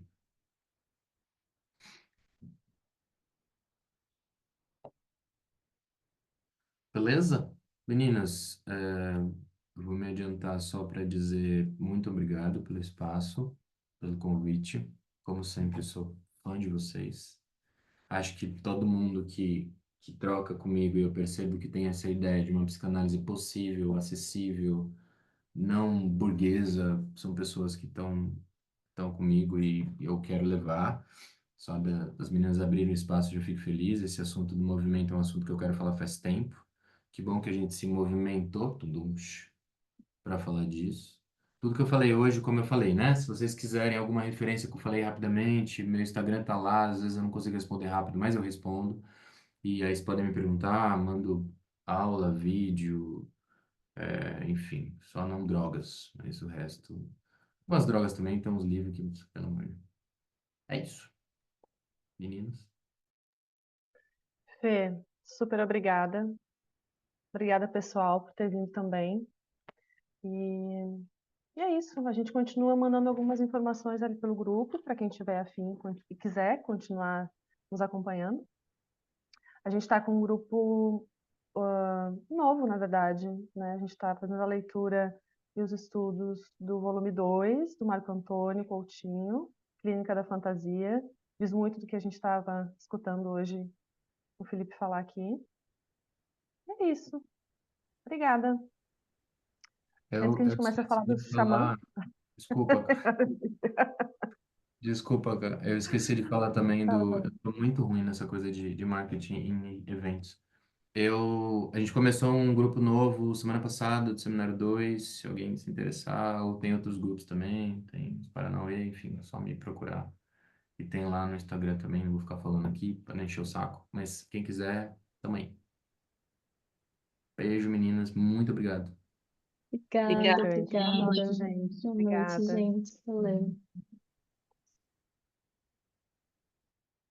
Beleza? Meninas, vou me adiantar só para dizer muito obrigado pelo espaço, pelo convite. Como sempre, sou fã de vocês. Acho que todo mundo que troca comigo, e eu percebo que tem essa ideia de uma psicanálise possível, acessível, não burguesa, são pessoas que estão comigo e eu quero levar. Sabe, as meninas abriram espaço, eu já fico feliz. Esse assunto do movimento é um assunto que eu quero falar faz tempo. Que bom que a gente se movimentou, para falar disso. Tudo que eu falei hoje, como eu falei, né? Se vocês quiserem alguma referência que eu falei rapidamente, meu Instagram tá lá, às vezes eu não consigo responder rápido, mas eu respondo. E aí vocês podem me perguntar, mando aula, vídeo, enfim, só não drogas, mas o resto. Umas drogas também, tem uns livros que, pelo amor de Deus. É isso, meninas. Fê, super obrigada. Obrigada, pessoal, por ter vindo também. E, e é isso. A gente continua mandando algumas informações ali pelo grupo, para quem tiver afim e quiser continuar nos acompanhando. A gente está com um grupo novo, na verdade, né? A gente está fazendo a leitura e os estudos do volume 2, do Marco Antônio Coutinho, Clínica da Fantasia. Diz muito do que a gente estava escutando hoje o Felipe falar aqui. É isso. Obrigada. Antes que a Eu gente comece a falar esqueci dos de xamãs. falar, desculpa, desculpa, cara. Eu esqueci de falar também Fala, do. amor. Eu tô muito ruim nessa coisa de marketing em eventos. A gente começou um grupo novo semana passada, do Seminário 2 se alguém se interessar, ou tem outros grupos também, tem os Paranauê, enfim, é só me procurar. E tem lá no Instagram também, não vou ficar falando aqui para não encher o saco, mas quem quiser, também. Beijo, meninas, muito obrigado. Obrigada, Obrigada. Beijo. Boa obrigada. noite, gente. Boa noite, Obrigada. gente. Valeu.